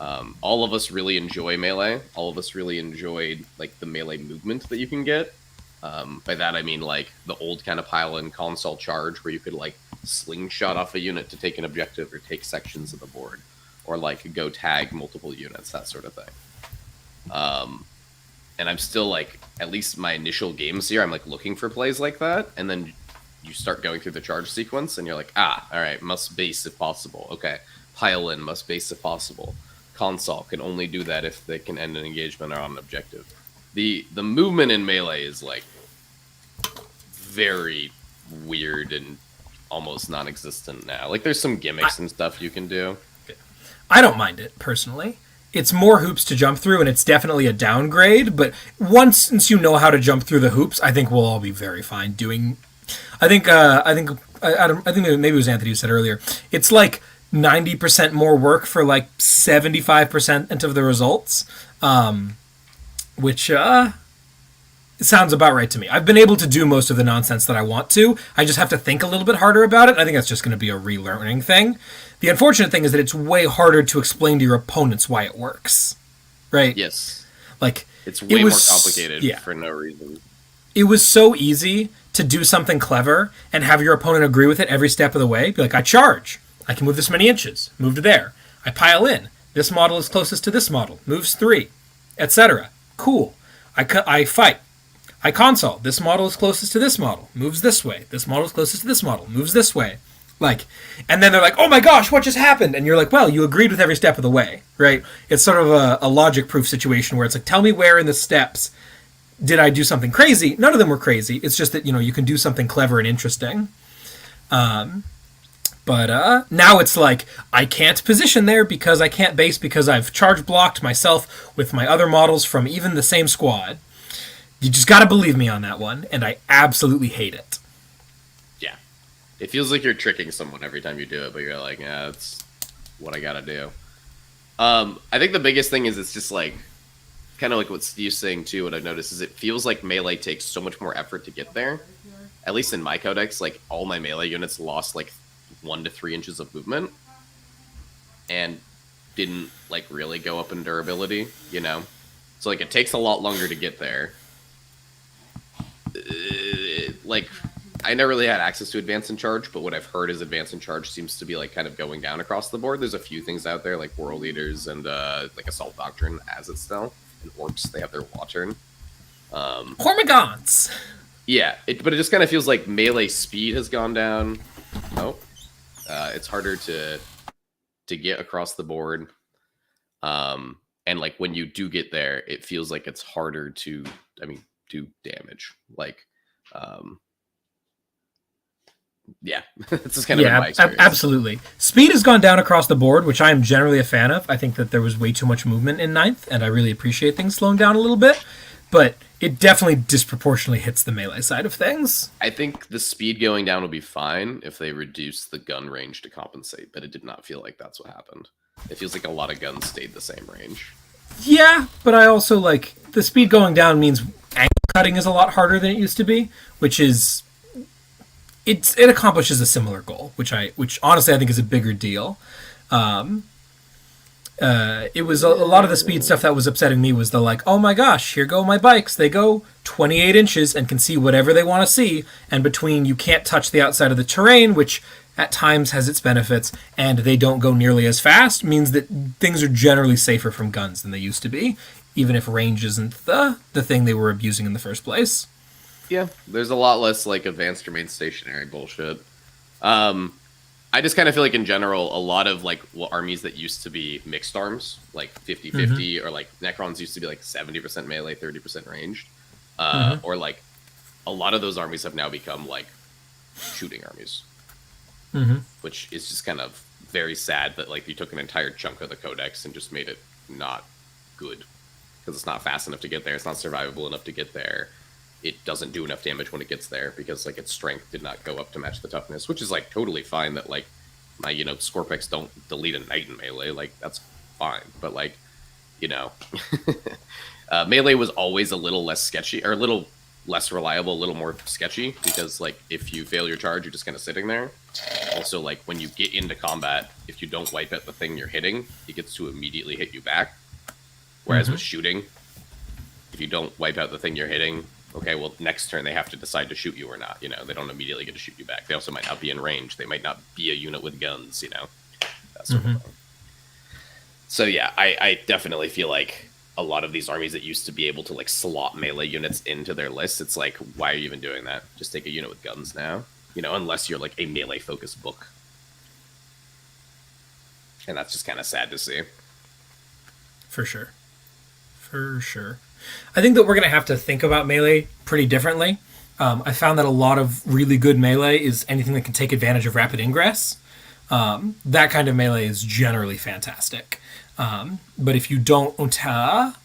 All of us really enjoy melee. All of us really enjoyed like the melee movement that you can get. By that I mean like the old kind of pile-in console charge where you could like slingshot off a unit to take an objective or take sections of the board, or like go tag multiple units, that sort of thing. And I'm still like, at least my initial games here, I'm like looking for plays like that, and then you start going through the charge sequence, and you're like, all right, must base if possible. Okay, pile in, must base if possible. Console can only do that if they can end an engagement or on an objective. The movement in melee is like very weird and almost non-existent now. Like there's some gimmicks and stuff you can do. I don't mind it personally. It's more hoops to jump through, and it's definitely a downgrade. But since you know how to jump through the hoops, I think we'll all be very fine doing. I think maybe it was Anthony who said earlier. It's like 90% more work for like 75% of the results, which sounds about right to me. I've been able to do most of the nonsense that I want to. I just have to think a little bit harder about it. I think that's just going to be a relearning thing. The unfortunate thing is that it's way harder to explain to your opponents why it works, right? Yes. Like it's way more complicated for no reason. It was so easy to do something clever and have your opponent agree with it every step of the way. Be like, I charge. I can move this many inches. Move to there. I pile in. This model is closest to this model. Moves 3, etc. Cool. I fight. I console. This model is closest to this model. Moves this way. This model is closest to this model. Moves this way. Like, and then they're like, oh my gosh, what just happened? And you're like, well, you agreed with every step of the way, right? It's sort of a logic proof situation where it's like, tell me where in the steps did I do something crazy? None of them were crazy. It's just that, you can do something clever and interesting. But now it's like, I can't position there because I can't base because I've charge blocked myself with my other models from even the same squad. You just gotta believe me on that one, and I absolutely hate it. Yeah. It feels like you're tricking someone every time you do it, but you're like, yeah, that's what I gotta do. I think the biggest thing is it's just like, kind of like what Steve's saying too, what I've noticed is it feels like melee takes so much more effort to get there. At least in my codex, like, all my melee units lost, like, 1 to 3 inches of movement. And didn't, like, really go up in durability, So, like, it takes a lot longer to get there. Like, I never really had access to Advance and Charge, but what I've heard is Advance and Charge seems to be, like, kind of going down across the board. There's a few things out there, like World Eaters and, like, Assault Doctrine as it's still. And Orcs, they have their Law Turn. Hormigons! Yeah, but it just kind of feels like melee speed has gone down. It's harder to get across the board. And, like, when you do get there, it feels like it's harder to, do damage. Like, yeah, it's just kind of my experience. Absolutely. Speed has gone down across the board, which I am generally a fan of. I think that there was way too much movement in 9th, and I really appreciate things slowing down a little bit. But it definitely disproportionately hits the melee side of things. I think the speed going down will be fine if they reduce the gun range to compensate, but it did not feel like that's what happened. It feels like a lot of guns stayed the same range. Yeah, but I also, like, the speed going down means angle cutting is a lot harder than it used to be, which is... It accomplishes a similar goal, which honestly I think is a bigger deal. It was a lot of the speed stuff that was upsetting me was the like, oh my gosh, here go my bikes. They go 28 inches and can see whatever they want to see. And between you can't touch the outside of the terrain, which at times has its benefits, and they don't go nearly as fast, means that things are generally safer from guns than they used to be, even if range isn't the thing they were abusing in the first place. Yeah, there's a lot less, like, advanced remain stationary bullshit. I just kind of feel like, in general, a lot of, like, armies that used to be mixed arms, like 50-50, or, like, Necrons used to be, like, 70% melee, 30% ranged. Or, like, a lot of those armies have now become, like, shooting armies. Which is just kind of very sad that, like, you took an entire chunk of the codex and just made it not good. Because it's not fast enough to get there, it's not survivable enough to get there. It doesn't do enough damage when it gets there because, like, its strength did not go up to match the toughness, which is, like, totally fine that, like, my, Scorpex don't delete a knight in melee. Like, that's fine. But, like, melee was always a little less sketchy, or a little less reliable, a little more sketchy, because, like, if you fail your charge, you're just kind of sitting there. Also, like, when you get into combat, if you don't wipe out the thing you're hitting, it gets to immediately hit you back. Whereas with shooting, if you don't wipe out the thing you're hitting, okay, well, next turn they have to decide to shoot you or not. They don't immediately get to shoot you back. They also might not be in range. They might not be a unit with guns, that sort of thing. So, yeah, I definitely feel like a lot of these armies that used to be able to, like, slot melee units into their lists, it's like, why are you even doing that? Just take a unit with guns now. Unless you're, like, a melee-focused book. And that's just kind of sad to see. For sure. I think that we're going to have to think about melee pretty differently. I found that a lot of really good melee is anything that can take advantage of rapid ingress. That kind of melee is generally fantastic. But if you don't... and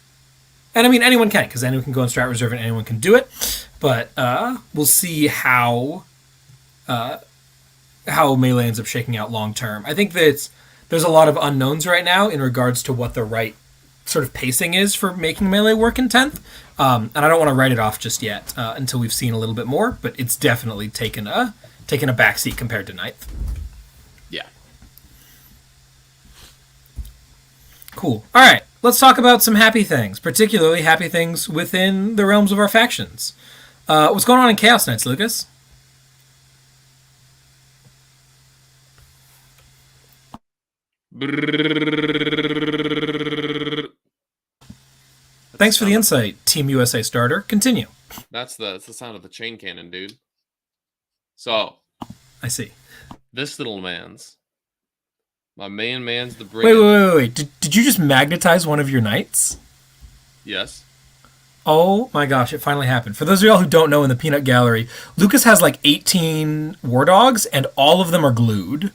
I mean, anyone can, because anyone can go in Strat Reserve and anyone can do it. But we'll see how melee ends up shaking out long term. I think that there's a lot of unknowns right now in regards to what the right sort of pacing is for making melee work in 10th. And I don't want to write it off just yet until we've seen a little bit more, but it's definitely taken a backseat compared to 9th. Yeah. Cool. All right, let's talk about some happy things, particularly happy things within the realms of our factions. What's going on in Chaos Knights, Lucas? Thanks for the insight, Team USA starter. Continue. That's the sound of the chain cannon, dude. So I see. this little man's my main man's the Wait, brigand. wait, wait, wait. Did you just magnetize one of your knights? Yes. Oh my gosh, it finally happened. For those of y'all who don't know, in the peanut gallery, Lucas has like 18 war dogs, and all of them are glued.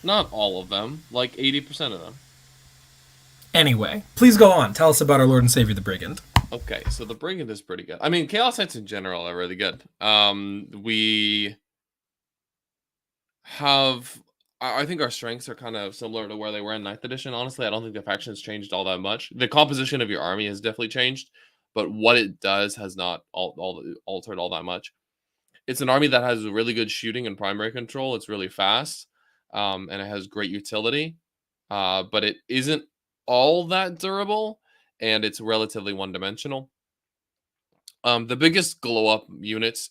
Not all of them, like 80% of them. Anyway, please go on. Tell us about our Lord and Savior, the Brigand. Okay, so the brigand is pretty good. I mean, Chaos Knights in general are really good. We have, I think our strengths are kind of similar to where they were in 9th edition. Honestly, I don't think the factions changed all that much. The composition of your army has definitely changed, but what it does has not altered all that much. It's an army that has really good shooting and primary control. It's really fast, and it has great utility, but it isn't all that durable, and it's relatively one-dimensional. The biggest glow up units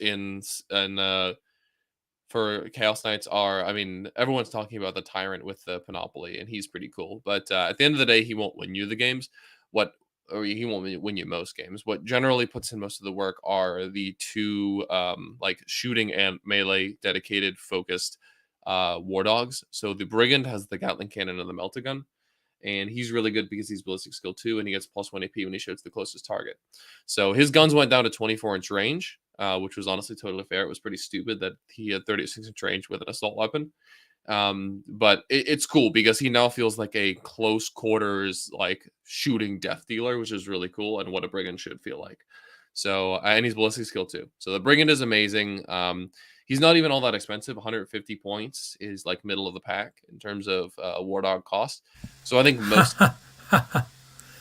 for Chaos Knights are, I mean, everyone's talking about the Tyrant with the Panoply, and he's pretty cool. But at the end of the day, he won't win you the games. Or he won't win you most games. What generally puts in most of the work are the two like shooting and melee dedicated focused war dogs. So the Brigand has the Gatling Cannon and the Melta Gun, and he's really good because he's ballistic skill 2 and he gets +1 AP when he shoots the closest target. So his guns went down to 24-inch range, which was honestly totally fair. It was pretty stupid that he had 36-inch range with an assault weapon. But it's cool because he now feels like a close quarters, like shooting death dealer, which is really cool and what a brigand should feel like. So, and he's ballistic skill 2. So the brigand is amazing. He's not even all that expensive. 150 points is like middle of the pack in terms of war dog cost. So I think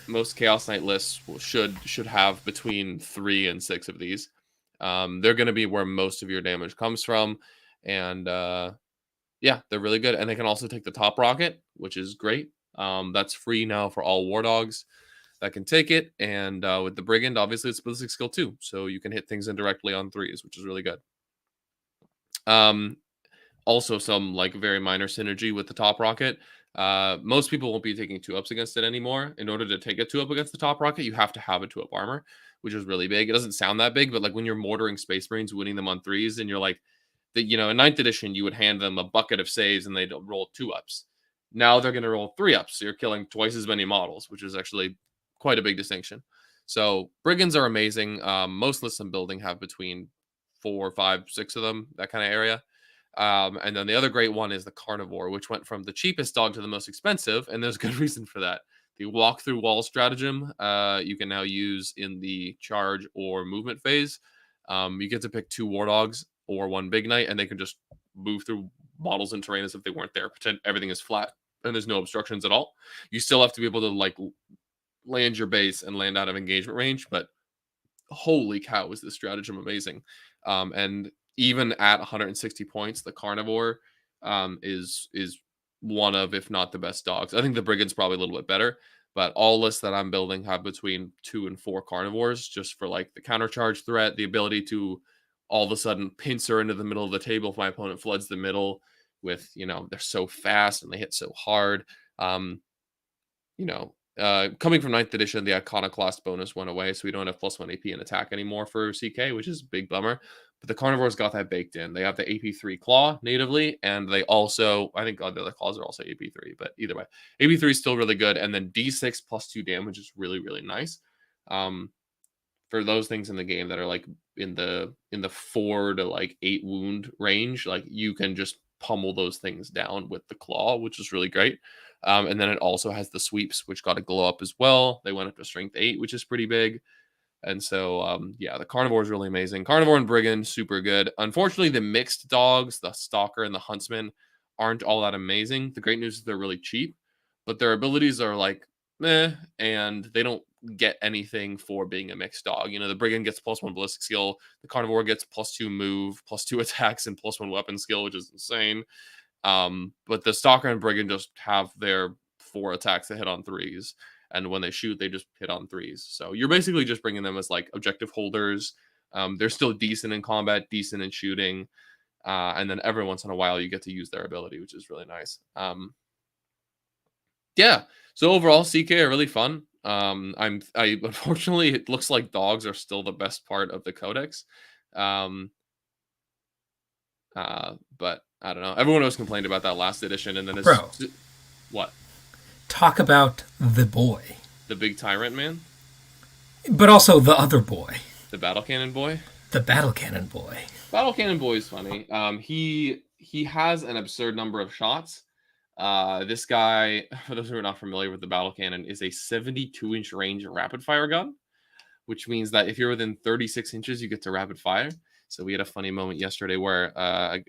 most Chaos Knight lists should have between 3 and 6 of these. They're going to be where most of your damage comes from, and yeah, they're really good. And they can also take the top rocket, which is great. That's free now for all war dogs that can take it. And with the brigand, obviously it's ballistic skill 2, so you can hit things indirectly on 3s, which is really good. Also some like very minor synergy with the top rocket. Most people won't be taking 2-ups against it anymore. In order to take a 2-up against the top rocket, you have to have a 2-up armor, which is really big. It doesn't sound that big, but like when you're mortaring Space Marines, winning them on 3s, and you're like, in 9th edition, you would hand them a bucket of saves and they'd roll 2-ups. Now they're going to roll 3-ups. So you're killing twice as many models, which is actually quite a big distinction. So brigands are amazing. Most lists I'm building have between 4, 5, 6 of them, that kind of area. And then the other great one is the Carnivore, which went from the cheapest dog to the most expensive, and there's good reason for that. The walk through wall stratagem you can now use in the charge or movement phase. You get to pick 2 war dogs or 1 big knight, and they can just move through models and terrain as if they weren't there. Pretend everything is flat and there's no obstructions at all. You still have to be able to like land your base and land out of engagement range, but holy cow, is this stratagem amazing. And even at 160 points, the Carnivore is one of, if not the best dogs. I think the Brigand's probably a little bit better, but all lists that I'm building have between 2 and 4 Carnivores, just for like the countercharge threat, the ability to all of a sudden pincer into the middle of the table if my opponent floods the middle with, they're so fast and they hit so hard. Coming from 9th edition, the Iconoclast bonus went away, so we don't have +1 AP and attack anymore for CK, which is a big bummer. But the Carnivores got that baked in. They have the AP3 Claw natively, and they also, I think the other claws are also AP3, but either way, AP3 is still really good, and then D6 +2 damage is really, really nice. For those things in the game that are like in the 4 to like 8 wound range, like you can just pummel those things down with the claw, which is really great. And then it also has the sweeps, which got a glow up as well. They went up to strength 8, which is pretty big. And so, the Carnivore is really amazing. Carnivore and Brigand, super good. Unfortunately, the mixed dogs, the Stalker and the Huntsman, aren't all that amazing. The great news is they're really cheap, but their abilities are like meh, and they don't get anything for being a mixed dog. The Brigand gets +1 ballistic skill. The Carnivore gets +2 move, +2 attacks, and +1 weapon skill, which is insane. But the Stalker and Brigand just have their 4 attacks that hit on 3s. And when they shoot, they just hit on 3s. So you're basically just bringing them as like objective holders. They're still decent in combat, decent in shooting. And then every once in a while, you get to use their ability, which is really nice. Yeah. So overall, CK are really fun. I unfortunately, it looks like dogs are still the best part of the codex. Um, but I don't know. Everyone always complained about that last edition, and then Bro, what? talk about the boy. The big tyrant man, But also the other boy. the battle cannon boy. The battle cannon boy. Battle cannon boy is funny. He has an absurd number of shots. This guy, for those who are not familiar with the battle cannon, is a 72-inch range rapid fire gun, which means that if you're within 36 inches, you get to rapid fire. So we had a funny moment yesterday where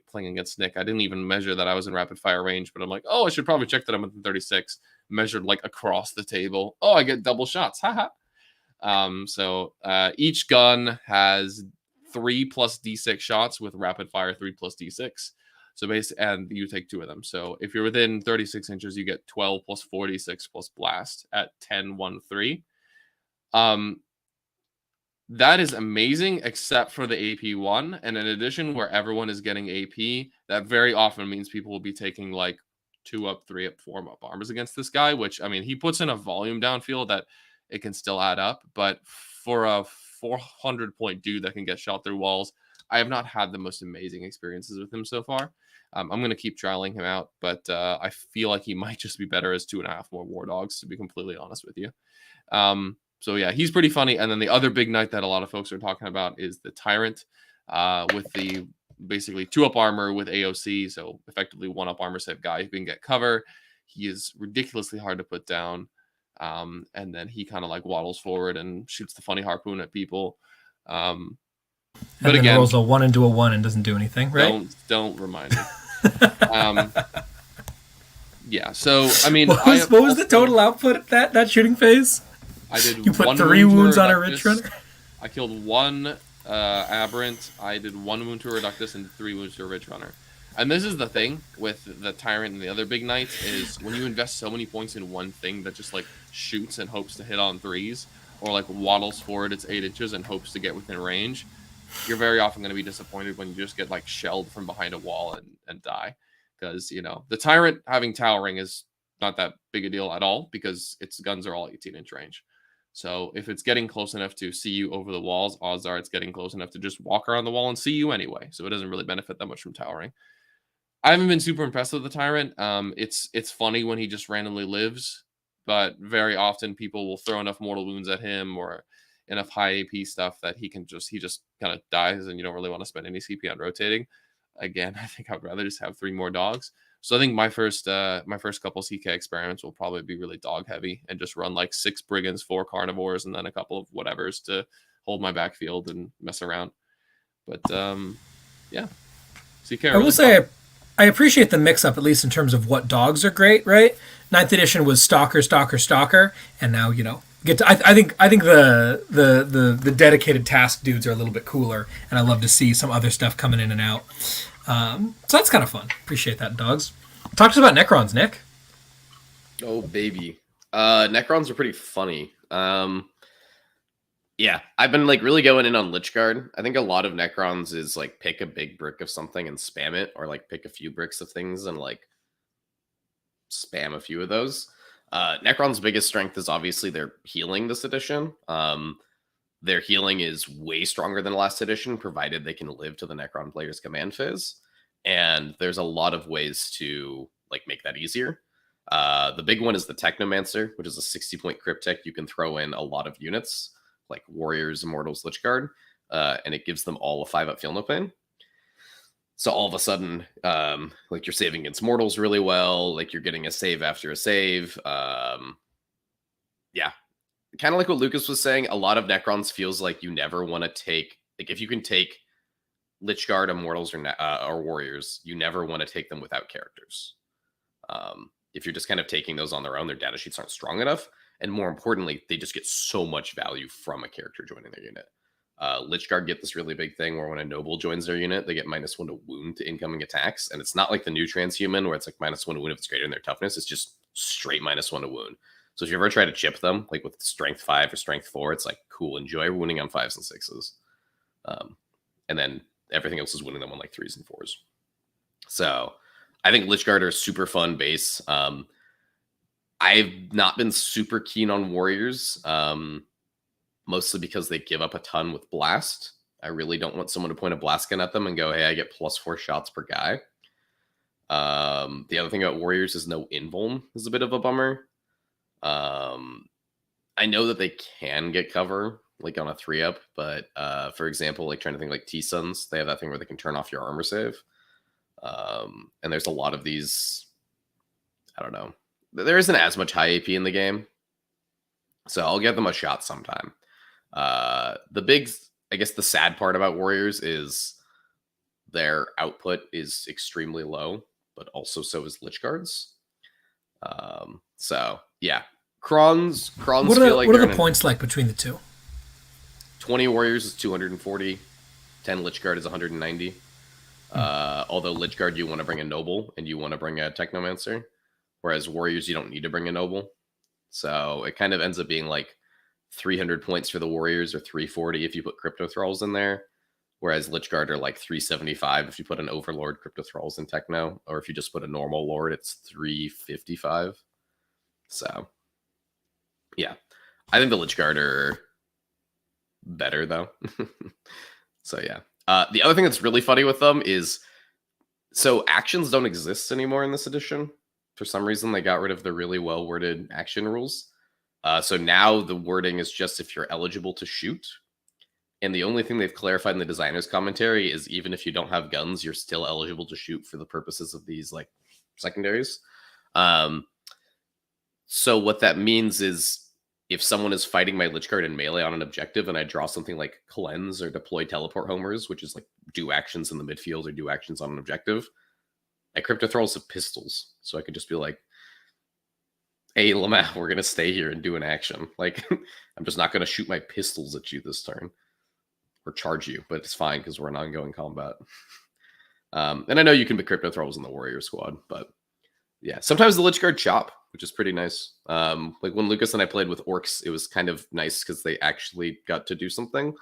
playing against Nick, I didn't even measure that I was in rapid fire range, but I'm like, oh, I should probably check that I'm within 36. Measured like across the table. Oh, I get double shots. Haha. So each gun has 3 plus D6 shots with rapid fire 3 plus D6. So basically, and you take 2 of them. So if you're within 36 inches, you get 12 plus 46 plus blast at 10, 1, 3. That is amazing, except for the AP one. And in addition, where everyone is getting AP, that very often means people will be taking like 2 up, 3 up, 4 up armors against this guy, which, I mean, he puts in a volume downfield that it can still add up. But for a 400-point dude that can get shot through walls, I have not had the most amazing experiences with him so far. I'm going to keep trialing him out, but I feel like he might just be better as 2.5 more war dogs, to be completely honest with you. So yeah, he's pretty funny. And then the other big knight that a lot of folks are talking about is the Tyrant, with the basically 2-up armor with AOC. So effectively 1-up armor save guy who can get cover. He is ridiculously hard to put down. And then he kind of like waddles forward and shoots the funny harpoon at people. But And then again, rolls a 1 into a 1 and doesn't do anything, right? Don't remind me. Yeah. So I mean, what was the total output at that shooting phase? I did. You put one 3 wounds on a Reductus. Rich Runner? I killed 1 Aberrant. I did 1 wound to a Reductus and 3 wounds to a Rich Runner. And this is the thing with the Tyrant and the other big knights is when you invest so many points in one thing that just like shoots and hopes to hit on 3s, or like waddles forward its 8 inches and hopes to get within range, you're very often going to be disappointed when you just get like shelled from behind a wall and die. Because, you know, the Tyrant having towering is not that big a deal at all because its guns are all 18-inch range. So if it's getting close enough to see you over the walls, odds are it's getting close enough to just walk around the wall and see you anyway. So it doesn't really benefit that much from towering. I haven't been super impressed with the Tyrant. It's funny when he just randomly lives, but very often people will throw enough mortal wounds at him or enough high AP stuff that he just kind of dies, and you don't really want to spend any CP on rotating. Again, I think I'd rather just have 3 more dogs. So I think my first couple CK experiments will probably be really dog heavy and just run like 6 brigands, 4 carnivores, and then a couple of whatevers to hold my backfield and mess around. But yeah, CK. I will say I appreciate the mix-up, at least in terms of what dogs are great, right? 9th edition was Stalker, Stalker, Stalker, and now, you know, I think the dedicated task dudes are a little bit cooler, and I love to see some other stuff coming in and out. So that's kind of fun. Appreciate that, dogs. Talk to us about Necrons, Nick. Oh, baby. Necrons are pretty funny. Yeah, I've been like really going in on Lich Guard. I think a lot of Necrons is like pick a big brick of something and spam it, or like pick a few bricks of things and like spam a few of those. Necron's biggest strength is obviously their healing this edition. Their healing is way stronger than last edition, provided they can live to the Necron player's command phase. And there's a lot of ways to like make that easier. The big one is the Technomancer, which is a 60-point cryptech. You can throw in a lot of units, like Warriors, Immortals, Lich Guard, and it gives them all a 5-up Feel No Pain. So all of a sudden, like you're saving against mortals really well, like you're getting a save after a save. Yeah, kind of like what Lucas was saying, a lot of Necrons feels like you never want to take, like if you can take Lich Guard, Immortals, or Warriors, you never want to take them without characters. If you're just kind of taking those on their own, their data sheets aren't strong enough. And more importantly, they just get so much value from a character joining their unit. Lich Guard get this really big thing where when a noble joins their unit, they get -1 to wound to incoming attacks. And it's not like the new transhuman where it's like -1 to wound if it's greater than their toughness. It's just straight -1 to wound. So if you ever try to chip them, like with strength 5 or strength 4, it's like, cool, enjoy wounding on 5s and 6s. And then everything else is wounding them on like 3s and 4s. So I think Lich Guard are super fun base. I've not been super keen on Warriors, mostly because they give up a ton with Blast. I really don't want someone to point a blast gun at them and go, hey, I get +4 shots per guy. The other thing about Warriors is no invuln is a bit of a bummer. I know that they can get cover like on a 3-up, but for example, like trying to think like T-Suns, they have that thing where they can turn off your armor save. And there's a lot of these, I don't know. There isn't as much high AP in the game. So I'll give them a shot sometime. I guess the sad part about Warriors is their output is extremely low, but also so is Lich Guards. So yeah, Krons What feel are, like what are they're the points like between the two? 20 Warriors is 240, 10 Lich Guard is 190. Although Lich Guard, you want to bring a Noble and you want to bring a Technomancer, whereas Warriors, you don't need to bring a Noble. So it kind of ends up being like 300 points for the Warriors or 340 if you put Crypto Thralls in there, whereas Lich Guard are like 375 if you put an Overlord, Crypto Thralls, and Techno, or if you just put a normal Lord, it's 355. So yeah, I think the Lich Guard are better though. So yeah. The other thing that's really funny with them is, so actions don't exist anymore in this edition. For some reason, they got rid of the really well-worded action rules. So now the wording is just if you're eligible to shoot. And the only thing they've clarified in the designer's commentary is even if you don't have guns, you're still eligible to shoot for the purposes of these like secondaries. So what that means is if someone is fighting my Lich Guard in melee on an objective and I draw something like Cleanse or Deploy Teleport Homers, which is like do actions in the midfield or do actions on an objective, I Crypto Thralls have pistols. So I could just be like, hey, Lamau, we're going to stay here and do an action. Like, I'm just not going to shoot my pistols at you this turn or charge you, but it's fine because we're in ongoing combat. And I know you can be Crypto Thralls in the Warrior squad, but yeah, sometimes the Lich Guard chop, which is pretty nice. Like when Lucas and I played with Orcs, it was kind of nice because they actually got to do something.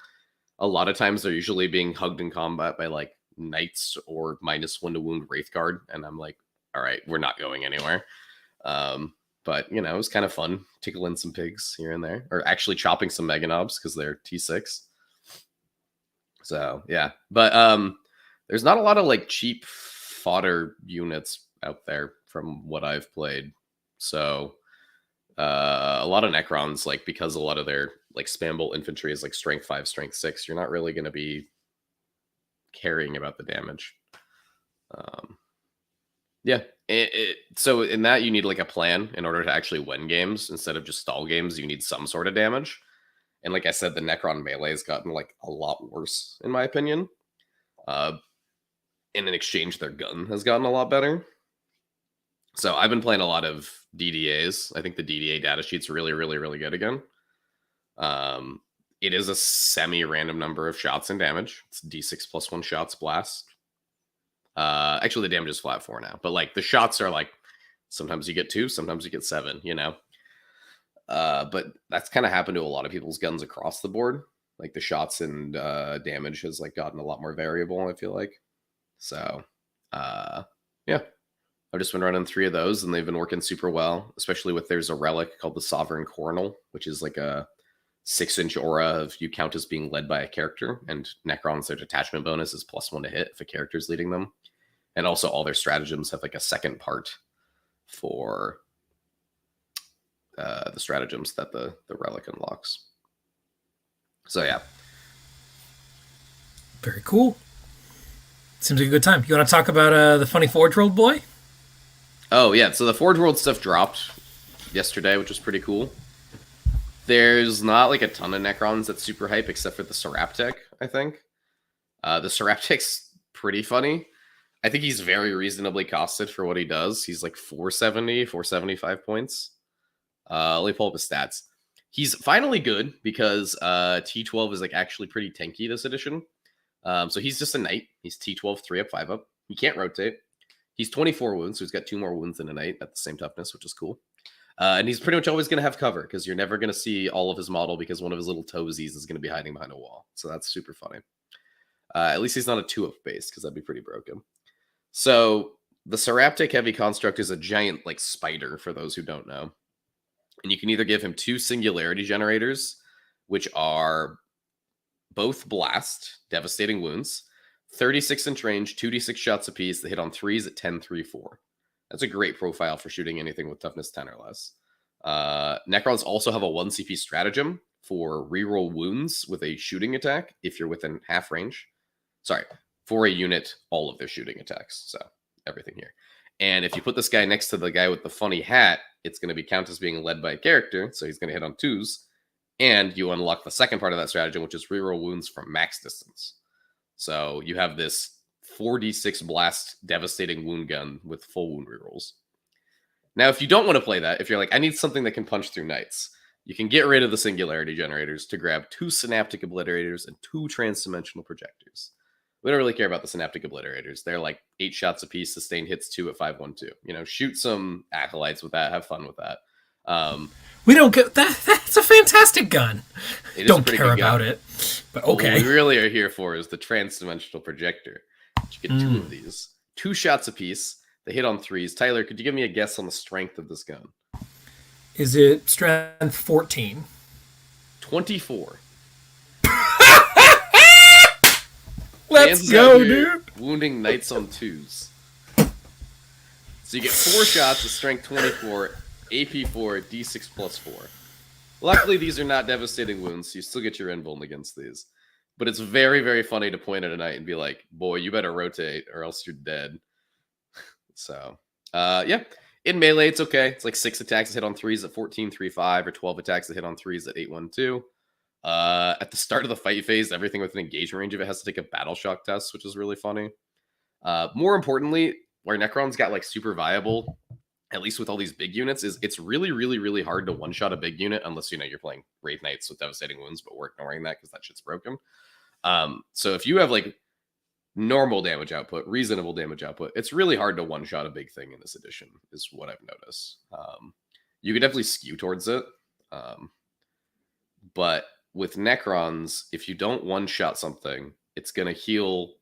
A lot of times they're usually being hugged in combat by like Knights or -1 to wound Wraith Guard, and I'm like, all right, we're not going anywhere. But you know, it was kind of fun tickling some pigs here and there, or actually chopping some Meganobs because they're T6. So yeah, but there's not a lot of like cheap fodder units out there from what I've played. So a lot of Necrons, like because a lot of their like spam bolt infantry is like strength 5, strength 6, you're not really going to be caring about the damage. Yeah, so in that you need like a plan in order to actually win games instead of just stall games. You need some sort of damage, and like I said, the Necron melee has gotten like a lot worse in my opinion. And in exchange, their gun has gotten a lot better. So I've been playing a lot of DDAs. I think the DDA datasheet's really, really, really good again. It is a semi-random number of shots and damage. It's D6 plus 1 shots blast. Actually, the damage is flat 4 now. But like the shots are like, sometimes you get 2, sometimes you get 7, you know? But that's kind of happened to a lot of people's guns across the board. Like the shots and damage has like gotten a lot more variable, I feel like. So, yeah. I've just been running 3 of those, and they've been working super well, especially with there's a relic called the Sovereign Coronal, which is like a 6-inch aura of you count as being led by a character, and Necrons, their detachment bonus is +1 to hit if a character is leading them. And also all their stratagems have like a second part for the stratagems that the relic unlocks. So yeah. Very cool. Seems like a good time. You want to talk about the funny Forge World boy? Oh, yeah. So the Forge World stuff dropped yesterday, which was pretty cool. There's not like a ton of Necrons that's super hype except for the Seraptech, I think. The Seraptech's pretty funny. I think he's very reasonably costed for what he does. He's like 470, 475 points. Let me pull up his stats. He's finally good because T12 is like actually pretty tanky this edition. So he's just a knight. He's T12, 3-up, 5-up. He can't rotate. He's 24 wounds, so he's got 2 more wounds than a knight at the same toughness, which is cool. And he's pretty much always going to have cover because you're never going to see all of his model because one of his little toesies is going to be hiding behind a wall. So that's super funny. At least he's not a 2-up base because that'd be pretty broken. So the Seraptech Heavy Construct is a giant like spider for those who don't know. And you can either give him 2 singularity generators, which are both blast, devastating wounds, 36-inch range, 2d6 shots apiece that hit on 3s at 10, 3, 4. That's a great profile for shooting anything with toughness 10 or less. Necrons also have a 1 CP stratagem for reroll wounds with a shooting attack if you're within half range. Sorry, for a unit, all of their shooting attacks. So everything here. And if you put this guy next to the guy with the funny hat, it's going to be count as being led by a character. So he's going to hit on 2s. And you unlock the second part of that stratagem, which is reroll wounds from max distance. So you have this 4d6 blast devastating wound gun with full wound rerolls. Now, if you don't want to play that, if you're like, I need something that can punch through knights, you can get rid of the singularity generators to grab 2 synaptic obliterators and 2 transdimensional projectors. We don't really care about the synaptic obliterators. They're like 8 shots apiece, sustained hits 2 at 512. You know, shoot some acolytes with that, have fun with that. We don't get that. That's a fantastic gun. Don't care about gun. It, but okay. What we really are here for is the transdimensional projector. You get 2 of these, 2 shots apiece. They hit on 3s. Tyler, could you give me a guess on the strength of this gun? Is it strength 14? 24. Let's go, dude. Wounding knights on 2s. So you get 4 shots with strength 24, AP 4, D6 plus 4. Luckily, these are not devastating wounds, so you still get your invuln against these. But it's very, very funny to point at a knight and be like, boy, you better rotate or else you're dead. So, yeah. In melee, it's okay. It's like 6 attacks that hit on 3s at 14, 3, 5, or 12 attacks that hit on 3s at 8, 1, 2. At the start of the fight phase, everything with an engagement range of it has to take a battle shock test, which is really funny. More importantly, where Necron's got like super viable, at least with all these big units, is it's really, really, really hard to one-shot a big unit unless, you know, you're playing Wraith Knights with devastating wounds, but we're ignoring that because that shit's broken. So if you have like normal damage output, reasonable damage output, it's really hard to one-shot a big thing in this edition, is what I've noticed. You could definitely skew towards it. But with Necrons, if you don't one-shot something, it's going to heal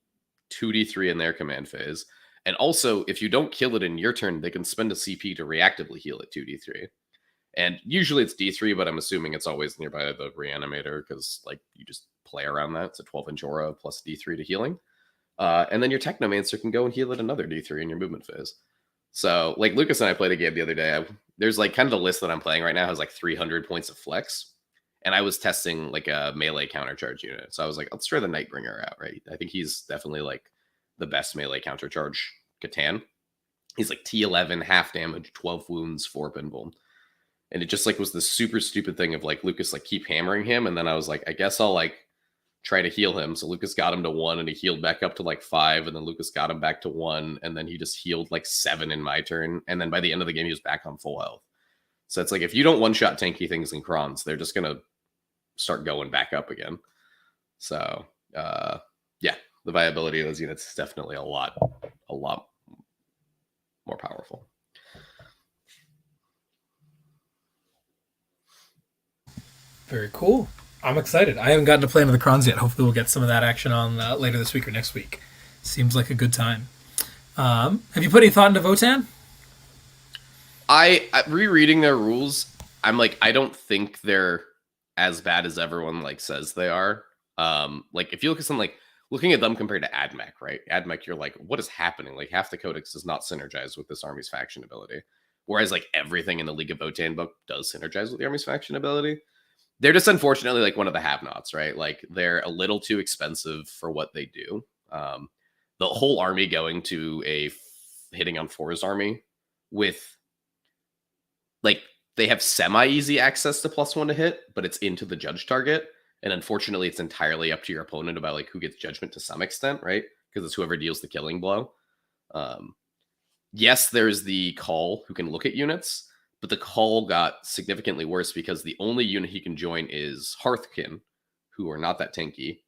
2d3 in their command phase. And also, if you don't kill it in your turn, they can spend a CP to reactively heal it 2d3. And usually it's d3, but I'm assuming it's always nearby the reanimator because, like, you just play around that. It's a 12-inch aura plus d3 to healing. And then your Technomancer can go and heal it another d3 in your movement phase. So, like, Lucas and I played a game the other day. There's, like, kind of the list that I'm playing right now has, like, 300 points of flex. And I was testing, like, a melee countercharge unit. So I was like, let's try the Nightbringer out, right? I think he's definitely, like, the best melee countercharge Catan. He's, like, T11, half damage, 12 wounds, 4 pinball. And it just, like, was this super stupid thing of, like, Lucas, like, keep hammering him. And then I was like, I guess I'll, like, try to heal him. So Lucas got him to 1, and he healed back up to, like, 5. And then Lucas got him back to 1. And then he just healed, like, 7 in my turn. And then by the end of the game, he was back on full health. So it's like, if you don't one-shot tanky things in Krons, they're just going to start going back up again. So, yeah, the viability of those units is definitely a lot more powerful. Very cool. I'm excited. I haven't gotten to play into the Krons yet. Hopefully we'll get some of that action on later this week or next week. Seems like a good time. Have you put any thought into Votann? I rereading their rules, I'm like, I don't think they're as bad as everyone like says they are. Like if you look at something like looking at them compared to AdMech, right? AdMech, you're like, what is happening? Like half the codex does not synergize with this army's faction ability. Whereas like everything in the League of Votann book does synergize with the army's faction ability. They're just unfortunately like one of the have-nots, right? Like they're a little too expensive for what they do. The whole army going to a hitting on 4s army with like they have semi-easy access to +1 to hit, but it's into the judge target. And unfortunately, it's entirely up to your opponent about like who gets judgment to some extent, right? Because it's whoever deals the killing blow. Yes, there's the Call who can look at units, but the Call got significantly worse because the only unit he can join is Hearthkin, who are not that tanky.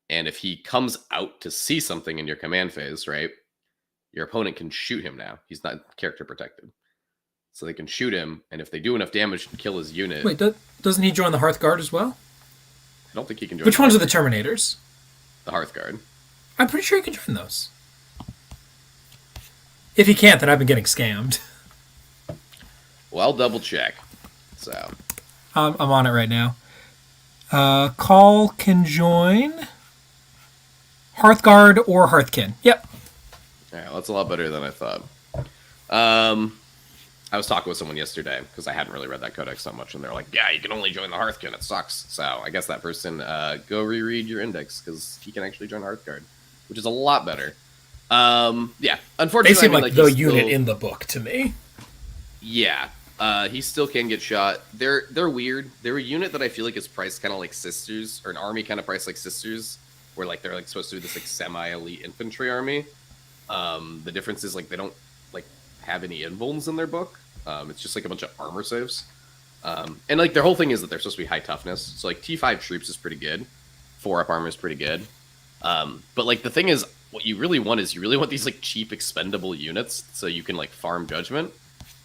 And if he comes out to see something in your command phase, right, your opponent can shoot him now. He's not character protected. So they can shoot him, and if they do enough damage to kill his unit... Wait, doesn't he join the Hearthguard as well? I don't think he can join... Which ones are the Terminators? The Hearthguard. I'm pretty sure he can join those. If he can't, then I've been getting scammed. Well, I'll double check. So I'm on it right now. Call can join Hearthguard or Hearthkin. Yep. yeah, that's a lot better than I thought. I was talking with someone yesterday because I hadn't really read that codex so much, and they're like, "Yeah, you can only join the Hearthkin. It sucks." So I guess that person go reread your index because he can actually join Hearthguard, which is a lot better. Yeah, unfortunately, They seem like the he's unit still, in the book to me. Yeah, he still can get shot. They're weird. They're a unit that I feel like is priced kind of like Sisters, or an army kind of priced like Sisters, where like they're like supposed to be this like semi-elite infantry army. The difference is like they don't like have any invulns in their book. It's just like a bunch of armor saves. And like their whole thing is that they're supposed to be high toughness. So like T5 troops is pretty good. 4-up armor is pretty good. But like the thing is, what you really want is you really want these like cheap expendable units so you can like farm judgment.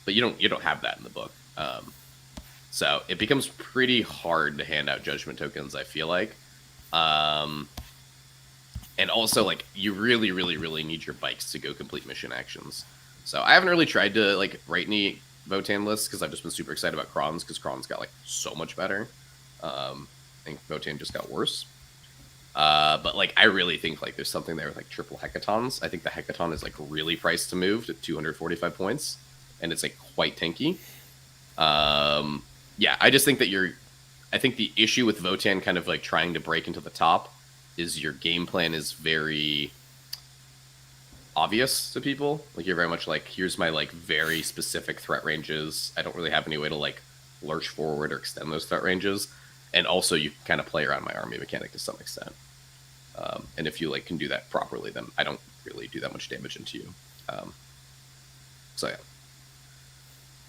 But you don't have that in the book. So it becomes pretty hard to hand out judgment tokens, I feel like. And also like you really, really, really need your bikes to go complete mission actions. So I haven't really tried to like write any Votan lists because I've just been super excited about Krons because Krons got like so much better. I think Votan just got worse. But like I really think like there's something there with like triple hecatons. I think the hecaton is like really priced to move to 245 points, and it's like quite tanky. Yeah, I just think that I think the issue with Votan kind of like trying to break into the top is your game plan is very obvious to people. Like you're very much like, here's my like very specific threat ranges. I don't really have any way to like lurch forward or extend those threat ranges. And also you kind of play around my army mechanic to some extent. And if you like can do that properly, then I don't really do that much damage into you. So yeah.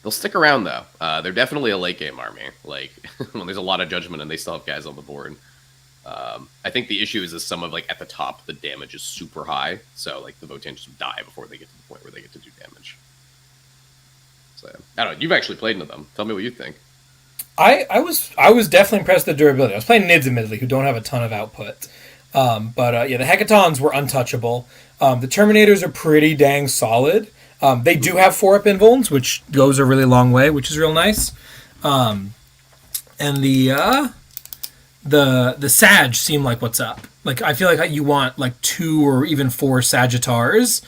They'll stick around though. They're definitely a late game army. Like when there's a lot of judgment and they still have guys on the board. I think the issue is some of like at the top the damage is super high, so like the Votan just die before they get to the point where they get to do damage. So I don't know. You've actually played into them. Tell me what you think. I was definitely impressed with the durability. I was playing Nids admittedly, who don't have a ton of output. But yeah, the Hecatons were untouchable. The Terminators are pretty dang solid. They do have 4-up invulns, which goes a really long way, which is real nice. And the Sag seem like what's up. Like I feel like you want like 2 or even 4 Sagittars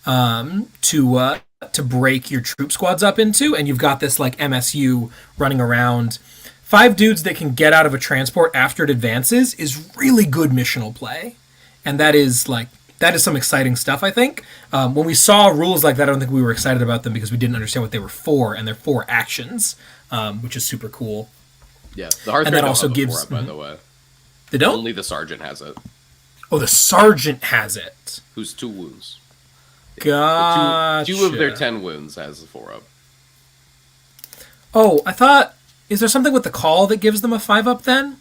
to break your troop squads up into, and you've got this like MSU running around. 5 dudes that can get out of a transport after it advances is really good missional play, and that is some exciting stuff. I think when we saw rules like that, I don't think we were excited about them because we didn't understand what they were for, and they're 4 actions, which is super cool. Yeah, the Hearthguard that also gives 4-up, by the way. They don't? Only the Sergeant has it. Oh, the Sergeant has it. Who's 2 wounds. Gotcha. 2 of their 10 wounds has a 4-up. Oh, I thought... Is there something with the call that gives them a 5-up then?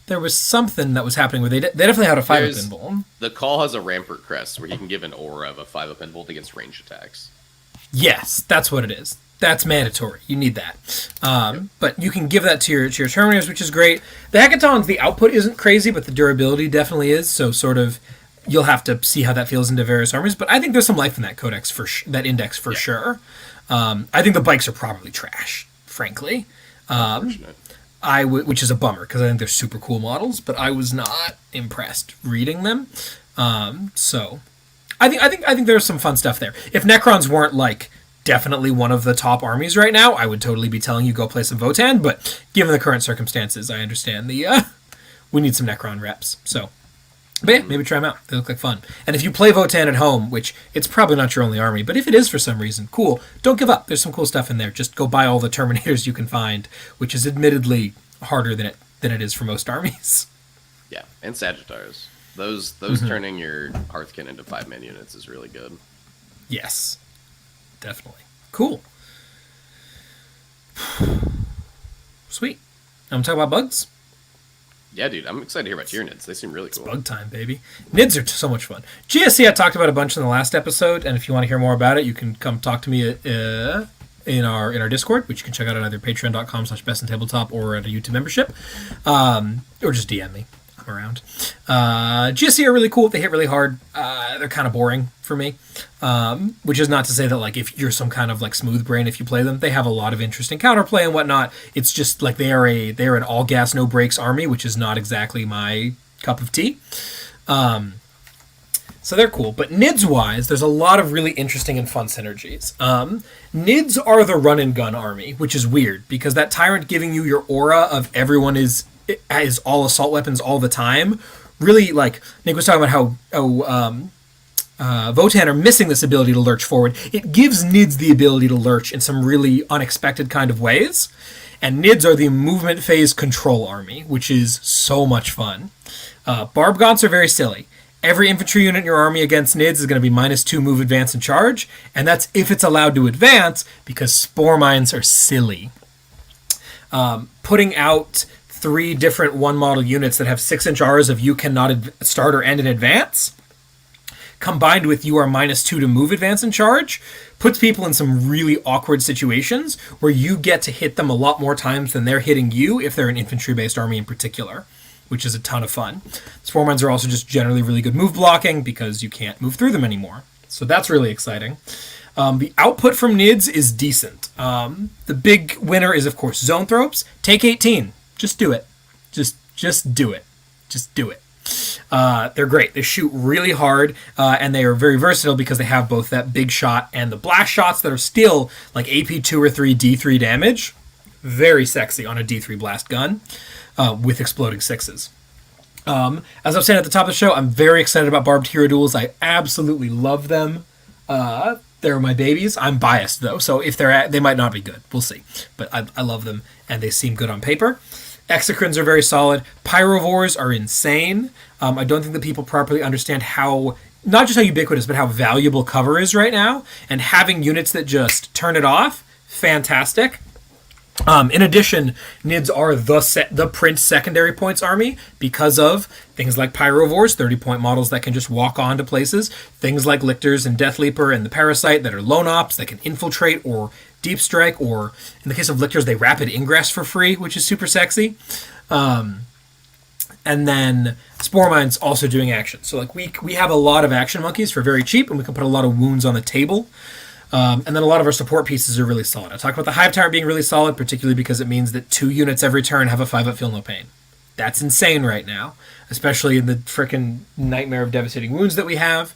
There was something that was happening where they definitely had a 5-up invuln. The call has a Rampart Crest where he can give an aura of a 5-up invuln against range attacks. Yes, that's what it is. That's mandatory. You need that. But you can give that to your Terminators, which is great. The Hecatons, the output isn't crazy, but the durability definitely is. So sort of, you'll have to see how that feels into various armies. But I think there's some life in that codex that index for sure. I think the bikes are probably trash, frankly. Which is a bummer because I think they're super cool models, but I was not impressed reading them. So I think there's some fun stuff there. If Necrons weren't like definitely one of the top armies right now, I would totally be telling you go play some Votan, but given the current circumstances, I understand we need some Necron reps. So, but yeah, maybe try them out. They look like fun. And if you play Votan at home, which it's probably not your only army, but if it is for some reason, cool. Don't give up. There's some cool stuff in there. Just go buy all the Terminators you can find, which is admittedly harder than it is for most armies. Yeah, and Sagittars. Those turning your Hearthkin into 5-man units is really good. Yes. Definitely. Cool. Sweet. I'm talking about bugs? Yeah, dude, I'm excited to hear about your Nids. They seem really cool. It's bug time, baby. Nids are so much fun. GSC I talked about a bunch in the last episode, and if you want to hear more about it, you can come talk to me in our Discord, which you can check out at either patreon.com/bestintabletop or at a YouTube membership, or just DM me. I'm around. GSC are really cool. They hit really hard. they're kind of boring for me. Which is not to say that like if you're some kind of like smooth brain if you play them, they have a lot of interesting counterplay and whatnot. It's just like they're an all gas no brakes army, which is not exactly my cup of tea. So they're cool. But NIDS wise, there's a lot of really interesting and fun synergies. NIDS are the run and gun army, which is weird because that Tyrant giving you your aura of everyone is all assault weapons all the time. Really, like Nick was talking about how Votann are missing this ability to lurch forward. It gives NIDS the ability to lurch in some really unexpected kind of ways. And NIDS are the movement phase control army, which is so much fun. Barb Gaunts are very silly. Every infantry unit in your army against NIDS is going to be -2 move, advance, and charge. And that's if it's allowed to advance, because Spore Mines are silly. Putting out 3 different one-model units that have 6-inch Rs of you cannot start or end in advance, combined with you are -2 to move, advance, and charge, puts people in some really awkward situations where you get to hit them a lot more times than they're hitting you if they're an infantry-based army in particular, which is a ton of fun. Spore Mines are also just generally really good move blocking because you can't move through them anymore. So that's really exciting. The output from NIDS is decent. The big winner is, of course, Zoanthropes. Take 18. Just do it. Just do it. Just do it. They're great. They shoot really hard, and they are very versatile because they have both that big shot and the blast shots that are still like AP 2 or 3 D3 damage. Very sexy on a D3 blast gun with exploding 6s. As I was saying at the top of the show, I'm very excited about Barbed Hero Duels. I absolutely love them. They're my babies. I'm biased though, so if they might not be good. We'll see. But I love them, and they seem good on paper. Exocrines are very solid. Pyrovores are insane. I don't think that people properly understand how, not just how ubiquitous, but how valuable cover is right now. And having units that just turn it off, fantastic. In addition, NIDS are the print secondary points army because of things like Pyrovores, 30-point models that can just walk on to places, things like Lictors and Death Leaper and the Parasite that are lone ops that can infiltrate or deep strike, or in the case of Lictors, they rapid ingress for free, which is super sexy. And then Spore Mines also doing action. So like we have a lot of action monkeys for very cheap, and we can put a lot of wounds on the table. And then a lot of our support pieces are really solid. I talked about the Hive Tyrant being really solid, particularly because it means that 2 units every turn have a 5-up Feel No Pain. That's insane right now, especially in the frickin' nightmare of devastating wounds that we have.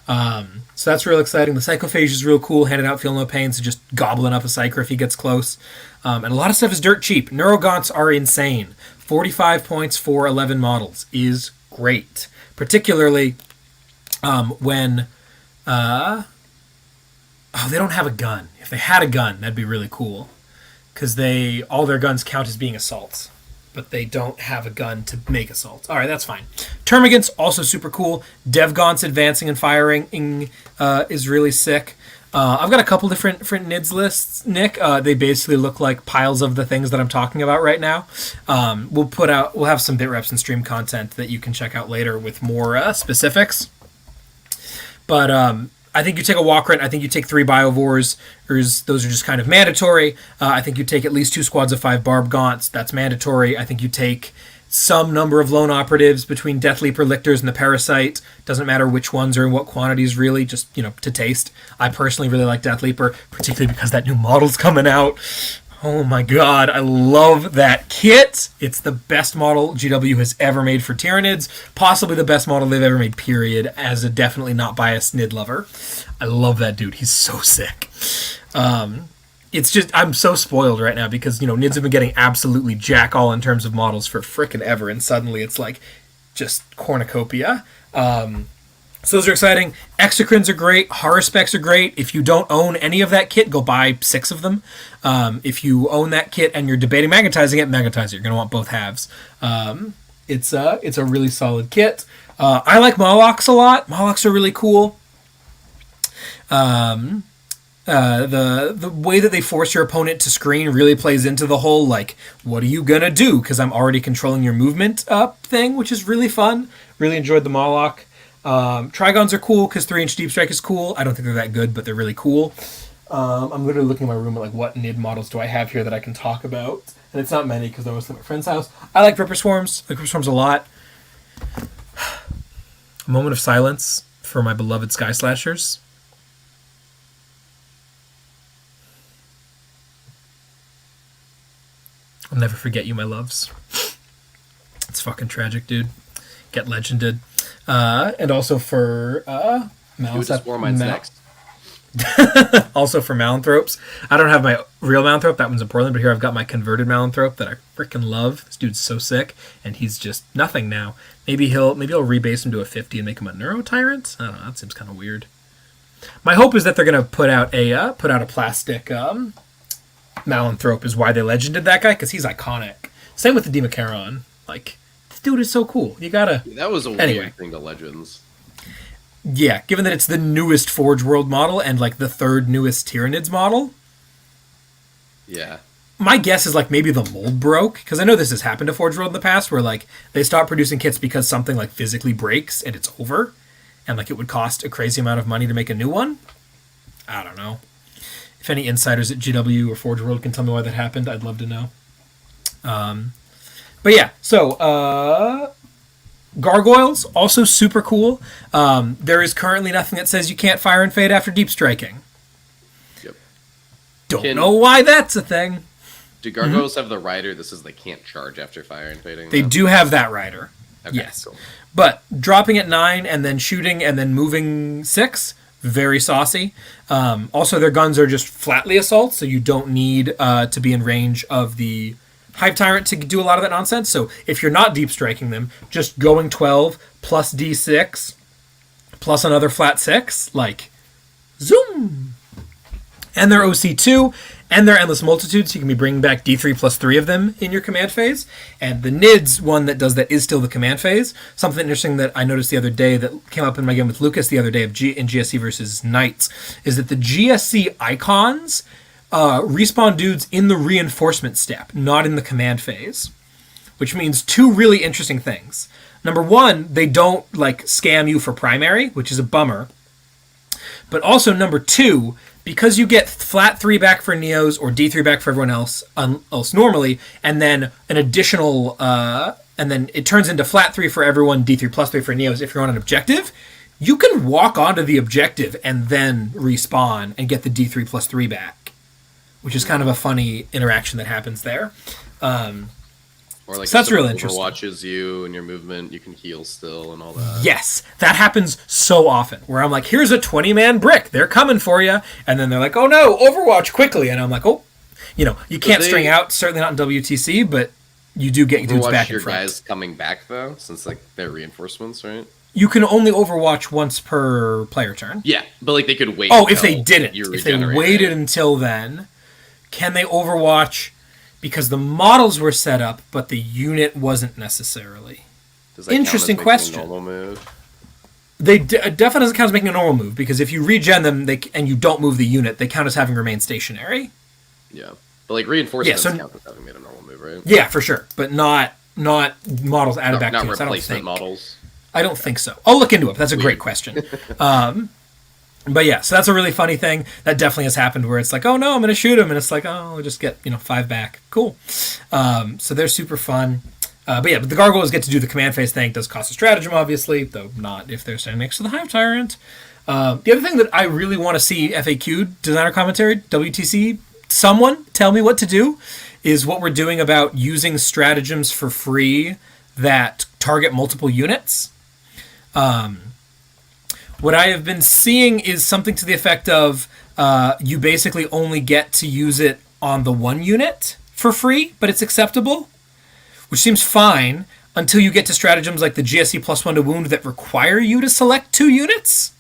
So that's real exciting. The Psychophage is real cool, handing out Feel No Pain, so just gobbling up a Psyker if he gets close. And a lot of stuff is dirt cheap. Neurogaunts are insane. 45 points for 11 models is great. Particularly when... they don't have a gun. If they had a gun, that'd be really cool. Because all their guns count as being assaults. But they don't have a gun to make assaults. Alright, that's fine. Termagants, also super cool. Devgaunts advancing and firing is really sick. I've got a couple different NIDS lists, Nick. They basically look like piles of the things that I'm talking about right now. We'll have some bit reps and stream content that you can check out later with more specifics. But I think you take a Walkrent. I think you take 3 Biovores. Those are just kind of mandatory. I think you take at least 2 squads of 5 Barb Gaunts. That's mandatory. I think you take some number of lone operatives between Death Leaper, Lictors, and the Parasite. Doesn't matter which ones or in what quantities, really. Just, to taste. I personally really like Death Leaper, particularly because that new model's coming out. Oh my god, I love that kit. It's the best model GW has ever made for Tyranids. Possibly the best model they've ever made, period, as a definitely not biased Nid lover. I love that dude. He's so sick. It's just, I'm so spoiled right now because, Nids have been getting absolutely jack all in terms of models for frickin' ever, and suddenly it's like just cornucopia. So those are exciting. Exocrines are great. Horror Specs are great. If you don't own any of that kit, go buy 6 of them. If you own that kit and you're debating magnetizing it, magnetize it. You're going to want both halves. It's a really solid kit. I like Molochs a lot. Molochs are really cool. The way that they force your opponent to screen really plays into the whole, like, what are you going to do? Because I'm already controlling your movement thing, which is really fun. Really enjoyed the Moloch. Trigons are cool because 3-inch Deep Strike is cool. I don't think they're that good, but they're really cool. I'm literally looking in my room at like what NID models do I have here that I can talk about, and it's not many because they're mostly at my friend's house. I like Ripper Swarms. I like Ripper Swarms a lot. A moment of silence for my beloved Sky Slashers. I'll never forget you, my loves. It's fucking tragic, dude. Get legended. And also for next. Also for Malanthropes. I don't have my real Malanthrop. That one's in Portland, but here I've got my converted Malanthrop that I freaking love. This dude's so sick, and he's just nothing now. Maybe I'll rebase him to a 50 and make him a Neuro Tyrant. I don't know. That seems kind of weird. My hope is that they're gonna put out a plastic Malanthrop. Is why they legended that guy, because he's iconic. Same with the Demacaron. Like, this dude is so cool. You gotta. That was a weird thing to Legends. Yeah, given that it's the newest Forge World model and like the third newest Tyranids model. Yeah. My guess is like maybe the mold broke, because I know this has happened to Forge World in the past where like they stop producing kits because something like physically breaks and it's over, and like it would cost a crazy amount of money to make a new one. I don't know. If any insiders at GW or Forge World can tell me why that happened, I'd love to know. But yeah, so Gargoyles, also super cool. There is currently nothing that says you can't fire and fade after deep striking. Yep. Don't know why that's a thing. Do Gargoyles have the rider that says they can't charge after fire and fading? They do have that rider. Okay, yes. cool. But dropping at 9 and then shooting and then moving 6, very saucy. Also, their guns are just flatly assault, so you don't need to be in range of the Hive Tyrant to do a lot of that nonsense. So if you're not deep striking them, just going 12 plus D6 plus another flat 6, like, zoom! And their OC2 and their Endless Multitudes, so you can be bringing back D3 plus 3 of them in your command phase. And the NIDS one that does that is still the command phase. Something interesting that I noticed the other day that came up in my game with Lucas the other day in GSC versus Knights is that the GSC icons respawn dudes in the reinforcement step, not in the command phase. Which means two really interesting things. Number one, they don't like scam you for primary, which is a bummer. But also number two, because you get flat 3 back for Neos or D3 back for everyone else normally, and then an additional, and then it turns into flat 3 for everyone, D3 plus 3 for Neos if you're on an objective, you can walk onto the objective and then respawn and get the D3 plus 3 back, which is kind of a funny interaction that happens there. Or like so that's really interesting. Watches you and your movement, you can heal still and all that. Yes, that happens so often. Where I'm like, here's a 20-man brick, they're coming for you, and then they're like, oh no, Overwatch quickly, and I'm like, oh, you can't string out, certainly not in WTC, but you do get dudes back in front. Your guys coming back though, since like they're reinforcements, right? You can only Overwatch once per player turn. Yeah, but like they could wait. Oh, if they didn't, if they waited until then, can they Overwatch? Because the models were set up, but the unit wasn't necessarily. Does that Interesting count as question. making a normal move? They definitely doesn't count as making a normal move, because if you regen them and you don't move the unit, they count as having remained stationary. Yeah, but like reinforcements count as having made a normal move, right? Yeah, for sure, but not models added back to us. Not replacement models. I don't think so. I'll look into it. That's a great question. But yeah, so that's a really funny thing. That definitely has happened where it's like, oh no, I'm going to shoot him. And it's like, oh, I'll just get, 5 back. Cool. So they're super fun. But the Gargoyles get to do the command phase thing. It does cost a stratagem, obviously, though not if they're standing next to the Hive Tyrant. The other thing that I really want to see FAQ, designer commentary, WTC, someone tell me what to do, is what we're doing about using stratagems for free that target multiple units. What I have been seeing is something to the effect of you basically only get to use it on the one unit for free, but it's acceptable, which seems fine until you get to stratagems like the GSC +1 to wound that require you to select 2 units.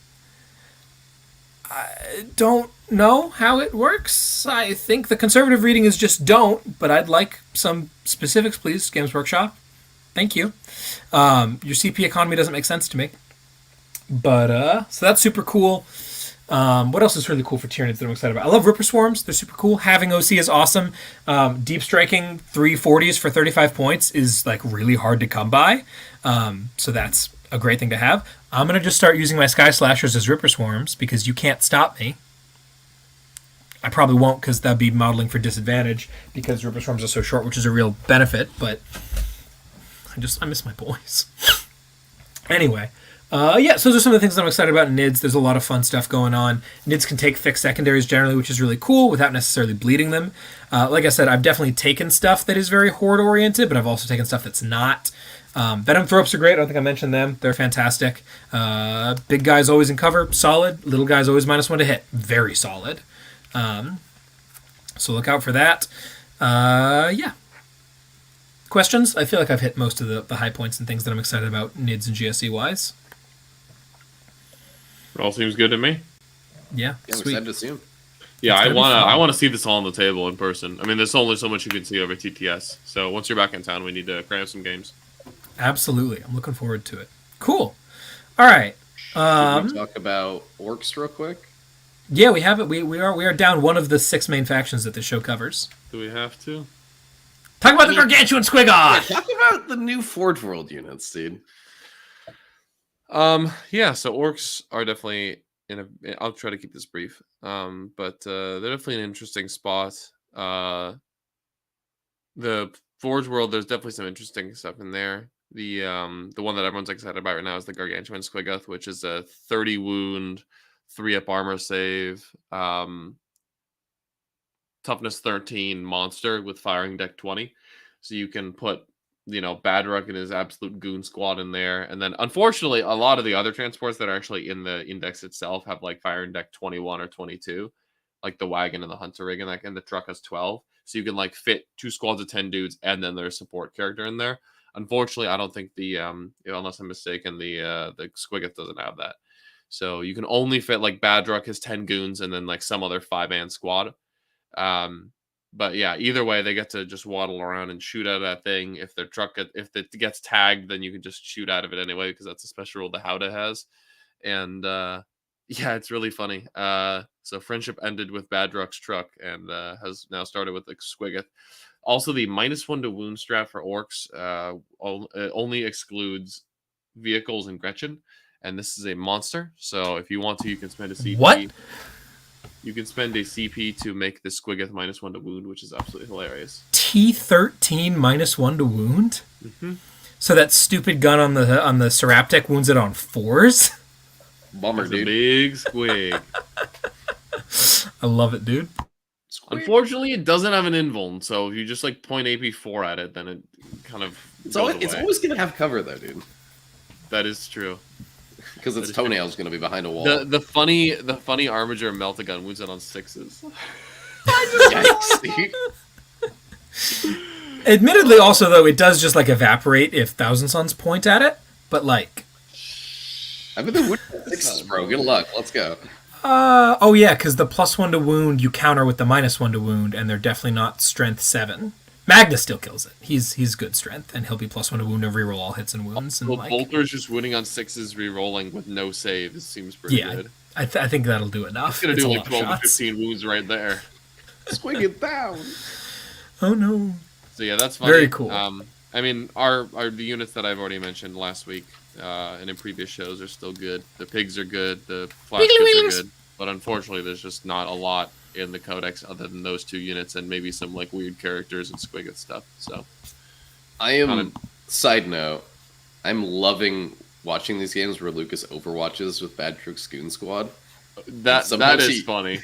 I don't know how it works. I think the conservative reading is just don't, but I'd like some specifics, please, Games Workshop. Thank you. Your CP economy doesn't make sense to me. But, so that's super cool. What else is really cool for Tyranids that I'm excited about? I love Ripper Swarms. They're super cool. Having OC is awesome. Deep striking 340s for 35 points is, like, really hard to come by. So that's a great thing to have. I'm going to just start using my Sky Slashers as Ripper Swarms because you can't stop me. I probably won't because that'd be modeling for disadvantage because Ripper Swarms are so short, which is a real benefit, but I miss my boys. Anyway. Yeah, so those are some of the things I'm excited about in NIDS. There's a lot of fun stuff going on. NIDS can take fixed secondaries generally, which is really cool, without necessarily bleeding them. Like I said, I've definitely taken stuff that is very horde-oriented, but I've also taken stuff that's not. Venom throw-ups are great. I don't think I mentioned them. They're fantastic. Big guys always in cover, solid. Little guys always -1 to hit, very solid. So look out for that. Yeah. Questions? I feel like I've hit most of the high points and things that I'm excited about NIDS and GSE-wise. It all seems good to me. Yeah, I'm sweet. excited to see him. Yeah, It's I gonna be wanna fun. I wanna see this all on the table in person. I mean, there's only so much you can see over TTS. So once you're back in town, we need to cram some games. Absolutely. I'm looking forward to it. Cool. All right. Should we talk about orcs real quick? Yeah, we have it. We are down one of the 6 main factions that the show covers. Do we have to? Talk about the Gargantuan Squiggoth! Talk about the new Forge World units, dude. Yeah, so orcs are definitely I'll try to keep this brief. But they're definitely an interesting spot. The Forge World, there's definitely some interesting stuff in there. The one that everyone's excited about right now is the Gargantuan Squiggoth, which is a 30 wound, 3-up armor save, toughness 13 monster with firing deck 20. So you can put Badrock and his absolute goon squad in there. And then, unfortunately, a lot of the other transports that are actually in the index itself have like fire in deck 21 or 22, like the wagon and the hunter rig, and the truck has 12. So you can like fit 2 squads of 10 dudes, and then there's a support character in there. Unfortunately, I don't think the unless I'm mistaken, the Squiggoth doesn't have that. So you can only fit like Badrock has 10 goons, and then like some other 5-man squad. But yeah, either way, they get to just waddle around and shoot out of that thing. If their truck if it gets tagged, then you can just shoot out of it anyway, because that's a special rule the Howdah has. And yeah, it's really funny. So friendship ended with Badrock's truck, and has now started with the Squiggoth. Also, the -1 to wound strat for orcs only excludes vehicles and Gretchen, and this is a monster. So if you want to, you can spend a CP. What? You can spend a CP to make the Squiggoth -1 to wound, which is absolutely hilarious. T13 -1 to wound? Mm-hmm. So that stupid gun on the Seraptech wounds it on 4s? Bummer, It's a dude. big squig. I love it, dude. Unfortunately, it doesn't have an invuln, so if you just like point AP4 at it, then it kind of It's goes always away. going to have cover, though, dude. That is true. Because its toenail's going to be behind a wall. The funny Armiger Melt-A-Gun wounds it on 6s. Yikes, dude. Admittedly, also, though, it does just, like, evaporate if Thousand Suns point at it, but, like... I've been doing 6s, bro. Good luck. Let's go. Oh, yeah, because the +1 to wound, you counter with the -1 to wound, and they're definitely not strength 7. Magnus still kills it. He's good strength, and he'll be +1 to wound and reroll all hits and wounds. And Well, like, Bolter's just winning on 6s, re-rolling with no saves seems pretty yeah, good. I think that'll do enough. It's going to It's do a like lot of 12 to shots. 15 wounds right there. Squig it down. Oh, no. So yeah, that's funny. Very cool. I mean, the units that I've already mentioned last week and in previous shows are still good. The pigs are good. The flash goods are good. But unfortunately, there's just not a lot in the codex other than those 2 units and maybe some like weird characters and Squiggoth stuff. So I am. Side note, I'm loving watching these games where Lucas overwatches with Badrock's Goon Squad. that Sometimes is funny.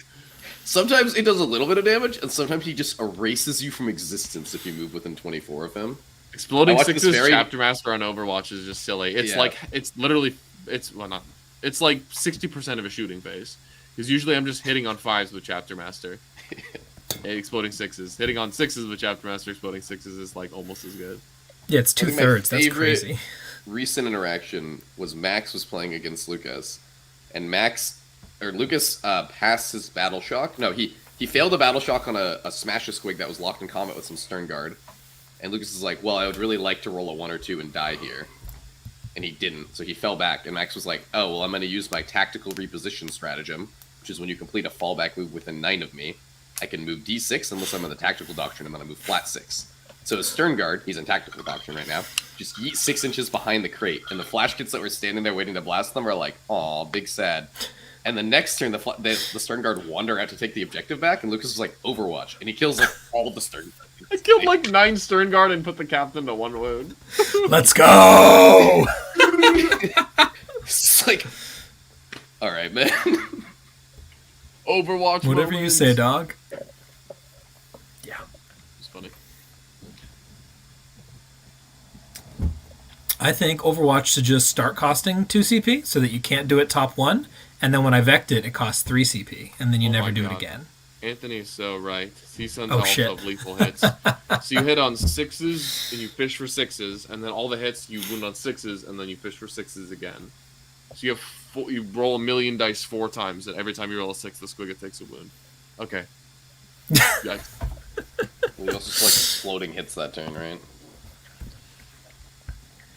Sometimes it does a little bit of damage, and sometimes he just erases you from existence if you move within 24 of him. Exploding I watched this 6s very- Chapter Master on Overwatch is just silly. It's Yeah. like it's like 60% of a shooting phase. Because usually I'm just hitting on 5s with Chapter Master. Exploding 6s. Hitting on 6s with Chapter Master, exploding 6s is like almost as good. Yeah, it's I think my 2/3. That's favorite crazy. Recent interaction was Max was playing against Lucas, and Lucas passed his battle shock. No, he failed a battle shock on a smash a squig that was locked in combat with some stern guard. And Lucas is like, well, I would really like to roll a 1 or 2 and die here. And he didn't, so he fell back. And Max was like, oh, well, I'm going to use my tactical reposition stratagem, which is when you complete a fallback move within 9 of me. I can move D6 unless I'm in the tactical doctrine, and then I move flat 6. So his stern guard, he's in tactical doctrine right now, just yeet 6 inches behind the crate. And the flash kits that were standing there waiting to blast them are like, aw, big sad. And the next turn, the stern guard wander out to take the objective back, and Lucas is like, Overwatch. And he kills like all the stern guards. I killed like 9 Stern Guard and put the captain to 1 wound. Let's go! It's like, all right, man. Overwatch. Whatever you say, dog. Yeah. It's funny. I think Overwatch should just start costing 2 CP so that you can't do it top 1, and then when I vect it, it costs 3 CP, and then you never do it again. Anthony is so right. Seasons Oh, also shit. have lethal hits. So you hit on 6s, and you fish for 6s, and then all the hits you wound on 6s, and then you fish for 6s again. So you roll a million dice 4 times, and every time you roll a 6, the Squigga takes a wound. Okay. Yikes. We also just like exploding hits that turn, right?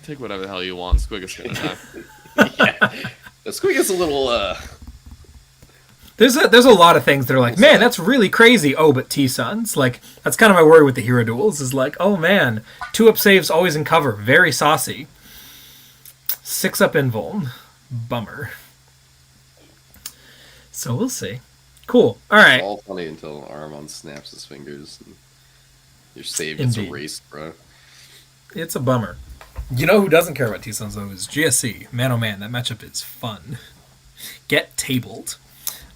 Take whatever the hell you want. Squigga's gonna die. Yeah. The Squigga's a little, There's a lot of things that are like, man, that's really crazy. Oh, but T-Suns. Like, that's kind of my worry with the hero duels is like, oh man, 2-up saves always in cover. Very saucy. 6-up invuln. Bummer. So we'll see. Cool. All right. It's all funny until Armon snaps his fingers and your save gets Indeed. erased, bro. It's a bummer. You know who doesn't care about T-Suns, though, is GSC. Man, oh man, that matchup is fun. Get tabled.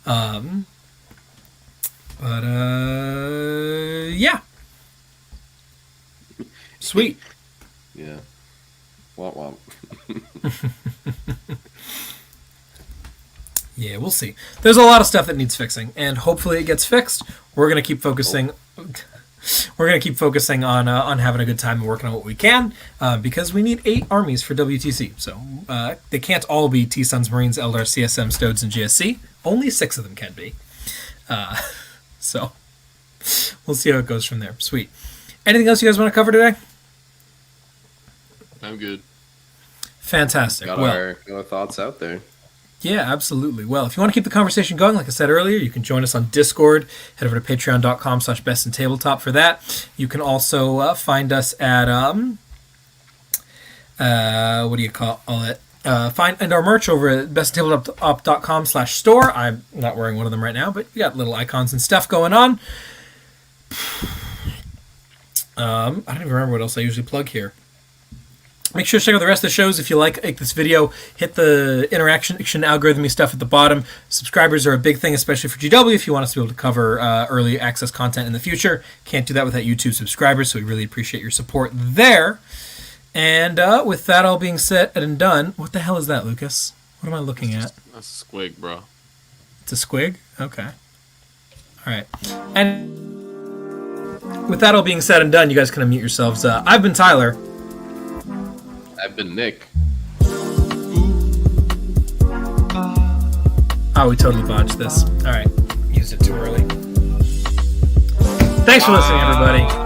Yeah. Sweet. Yeah. Womp womp. Yeah, we'll see. There's a lot of stuff that needs fixing, and hopefully it gets fixed. We're gonna keep focusing. We're gonna keep focusing on having a good time and working on what we can, because we need 8 armies for WTC. So they can't all be T-Suns, Marines, Eldar, CSM, Stodes, and GSC. Only 6 of them can be. So we'll see how it goes from there. Sweet. Anything else you guys want to cover today? I'm good. Fantastic. Got our thoughts out there. Yeah, absolutely. Well, if you want to keep the conversation going, like I said earlier, you can join us on Discord. Head over to patreon.com/bestintabletop for that. You can also find us at, what do you call it? Find our merch over at bestintabletop.com/store. I'm not wearing one of them right now, but you got little icons and stuff going on. I don't even remember what else I usually plug here. Make sure to check out the rest of the shows. If you like this video, hit the interaction algorithm stuff at the bottom. Subscribers are a big thing, especially for GW, if you want us to be able to cover early access content in the future. Can't do that without YouTube subscribers, so we really appreciate your support there. And with that all being said and done, what the hell is that, Lucas? What am I looking at? That's a squig, bro. It's a squig? Okay. All right. And with that all being said and done, you guys can unmute yourselves. I've been Tyler. I've been Nick. Oh, we totally botched this. All right. Used it too early. Thanks for listening, everybody.